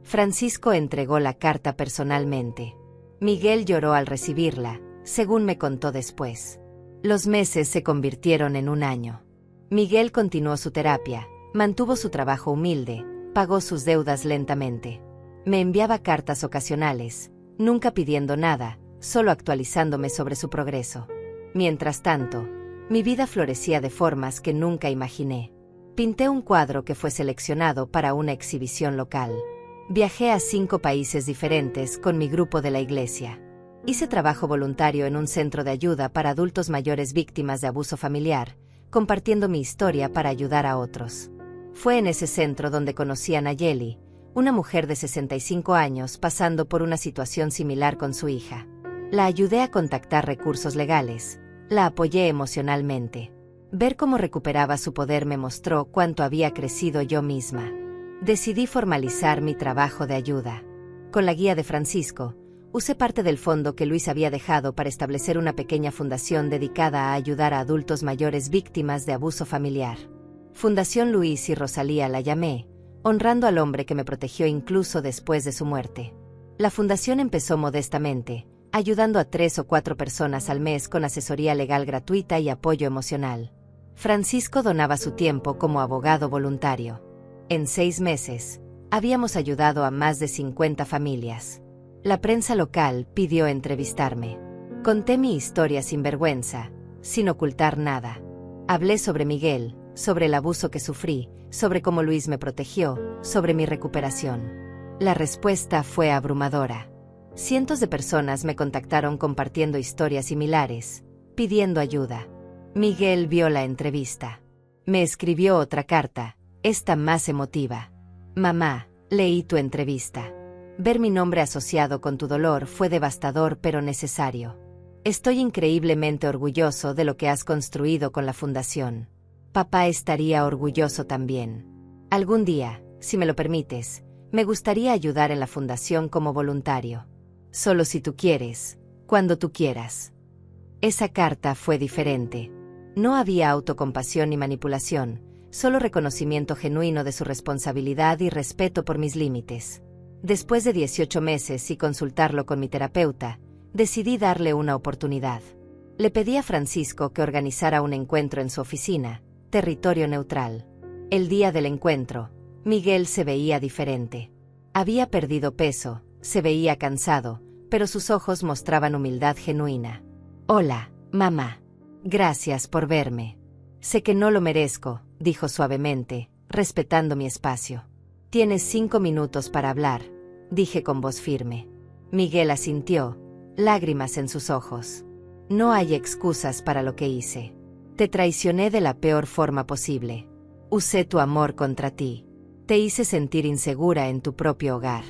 Francisco entregó la carta personalmente. Miguel lloró al recibirla, según me contó después. Los meses se convirtieron en un año. Miguel continuó su terapia, mantuvo su trabajo humilde, pagó sus deudas lentamente. Me enviaba cartas ocasionales, nunca pidiendo nada, solo actualizándome sobre su progreso. Mientras tanto, mi vida florecía de formas que nunca imaginé. Pinté un cuadro que fue seleccionado para una exhibición local. Viajé a 5 países diferentes con mi grupo de la iglesia. Hice trabajo voluntario en un centro de ayuda para adultos mayores víctimas de abuso familiar, compartiendo mi historia para ayudar a otros. Fue en ese centro donde conocí a Nayeli, una mujer de 65 años pasando por una situación similar con su hija. La ayudé a contactar recursos legales, la apoyé emocionalmente. Ver cómo recuperaba su poder me mostró cuánto había crecido yo misma. Decidí formalizar mi trabajo de ayuda. Con la guía de Francisco, usé parte del fondo que Luis había dejado para establecer una pequeña fundación dedicada a ayudar a adultos mayores víctimas de abuso familiar. Fundación Luis y Rosalía la llamé, honrando al hombre que me protegió incluso después de su muerte. La fundación empezó modestamente, ayudando a 3 o 4 personas al mes con asesoría legal gratuita y apoyo emocional. Francisco donaba su tiempo como abogado voluntario. En 6 meses, habíamos ayudado a más de 50 familias. La prensa local pidió entrevistarme. Conté mi historia sin vergüenza, sin ocultar nada. Hablé sobre Miguel, sobre el abuso que sufrí, sobre cómo Luis me protegió, sobre mi recuperación. La respuesta fue abrumadora. Cientos de personas me contactaron compartiendo historias similares, pidiendo ayuda. Miguel vio la entrevista. Me escribió otra carta, esta más emotiva. Mamá, leí tu entrevista. Ver mi nombre asociado con tu dolor fue devastador pero necesario. Estoy increíblemente orgulloso de lo que has construido con la fundación. Papá estaría orgulloso también. Algún día, si me lo permites, me gustaría ayudar en la fundación como voluntario. Solo si tú quieres, cuando tú quieras. Esa carta fue diferente. No había autocompasión ni manipulación, solo reconocimiento genuino de su responsabilidad y respeto por mis límites. Después de 18 meses y consultarlo con mi terapeuta, decidí darle una oportunidad. Le pedí a Francisco que organizara un encuentro en su oficina, Territorio Neutral. El día del encuentro, Miguel se veía diferente. Había perdido peso, se veía cansado, pero sus ojos mostraban humildad genuina. Hola, mamá. Gracias por verme. Sé que no lo merezco, dijo suavemente, respetando mi espacio. Tienes 5 minutos para hablar, dije con voz firme. Miguel asintió, lágrimas en sus ojos. No hay excusas para lo que hice. Te traicioné de la peor forma posible. Usé tu amor contra ti. Te hice sentir insegura en tu propio hogar.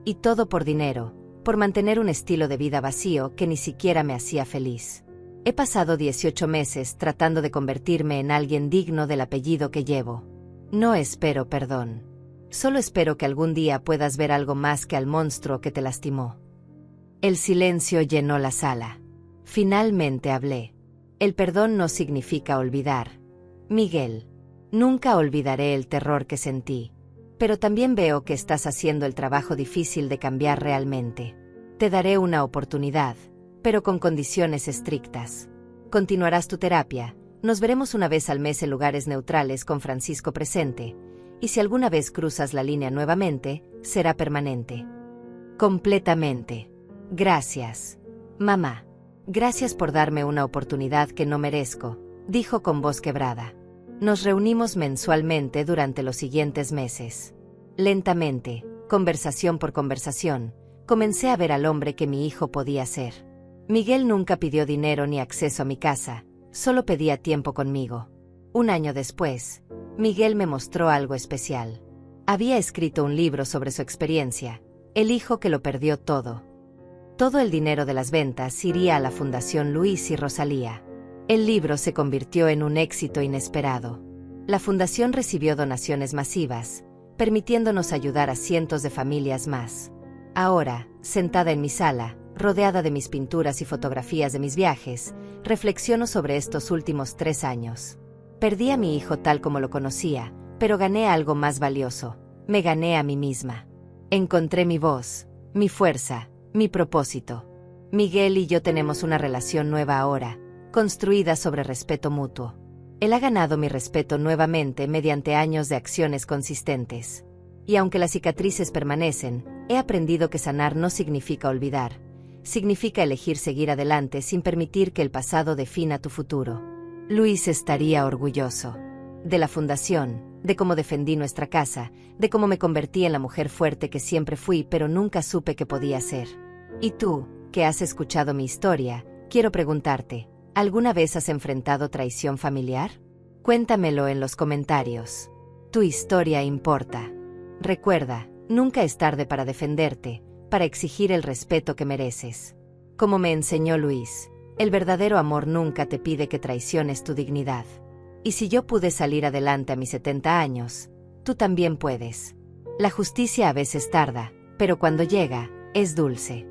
Y todo por dinero, por mantener un estilo de vida vacío que ni siquiera me hacía feliz. He pasado 18 meses tratando de convertirme en alguien digno del apellido que llevo. No espero perdón. Solo espero que algún día puedas ver algo más que al monstruo que te lastimó. El silencio llenó la sala. Finalmente hablé. El perdón no significa olvidar. Miguel, nunca olvidaré el terror que sentí. Pero también veo que estás haciendo el trabajo difícil de cambiar realmente. Te daré una oportunidad, pero con condiciones estrictas. Continuarás tu terapia, nos veremos una vez al mes en lugares neutrales con Francisco presente, y si alguna vez cruzas la línea nuevamente, será permanente. Completamente. Gracias, mamá. Gracias por darme una oportunidad que no merezco, dijo con voz quebrada. Nos reunimos mensualmente durante los siguientes meses. Lentamente, conversación por conversación, comencé a ver al hombre que mi hijo podía ser. Miguel nunca pidió dinero ni acceso a mi casa, solo pedía tiempo conmigo. Un año después, Miguel me mostró algo especial. Había escrito un libro sobre su experiencia, El hijo que lo perdió todo. Todo el dinero de las ventas iría a la Fundación Luis y Rosalía. El libro se convirtió en un éxito inesperado. La fundación recibió donaciones masivas, permitiéndonos ayudar a cientos de familias más. Ahora, sentada en mi sala, rodeada de mis pinturas y fotografías de mis viajes, reflexiono sobre estos últimos 3 años. Perdí a mi hijo tal como lo conocía, pero gané algo más valioso. Me gané a mí misma. Encontré mi voz, mi fuerza, mi propósito. Miguel y yo tenemos una relación nueva ahora, construida sobre respeto mutuo. Él ha ganado mi respeto nuevamente mediante años de acciones consistentes. Y aunque las cicatrices permanecen, he aprendido que sanar no significa olvidar, significa elegir seguir adelante sin permitir que el pasado defina tu futuro. Luis estaría orgulloso de la fundación, de cómo defendí nuestra casa, de cómo me convertí en la mujer fuerte que siempre fui pero nunca supe que podía ser. Y tú, que has escuchado mi historia, quiero preguntarte, ¿alguna vez has enfrentado traición familiar? Cuéntamelo en los comentarios. Tu historia importa. Recuerda, nunca es tarde para defenderte, para exigir el respeto que mereces. Como me enseñó Luis, el verdadero amor nunca te pide que traiciones tu dignidad. Y si yo pude salir adelante a mis 70 años, tú también puedes. La justicia a veces tarda, pero cuando llega, es dulce.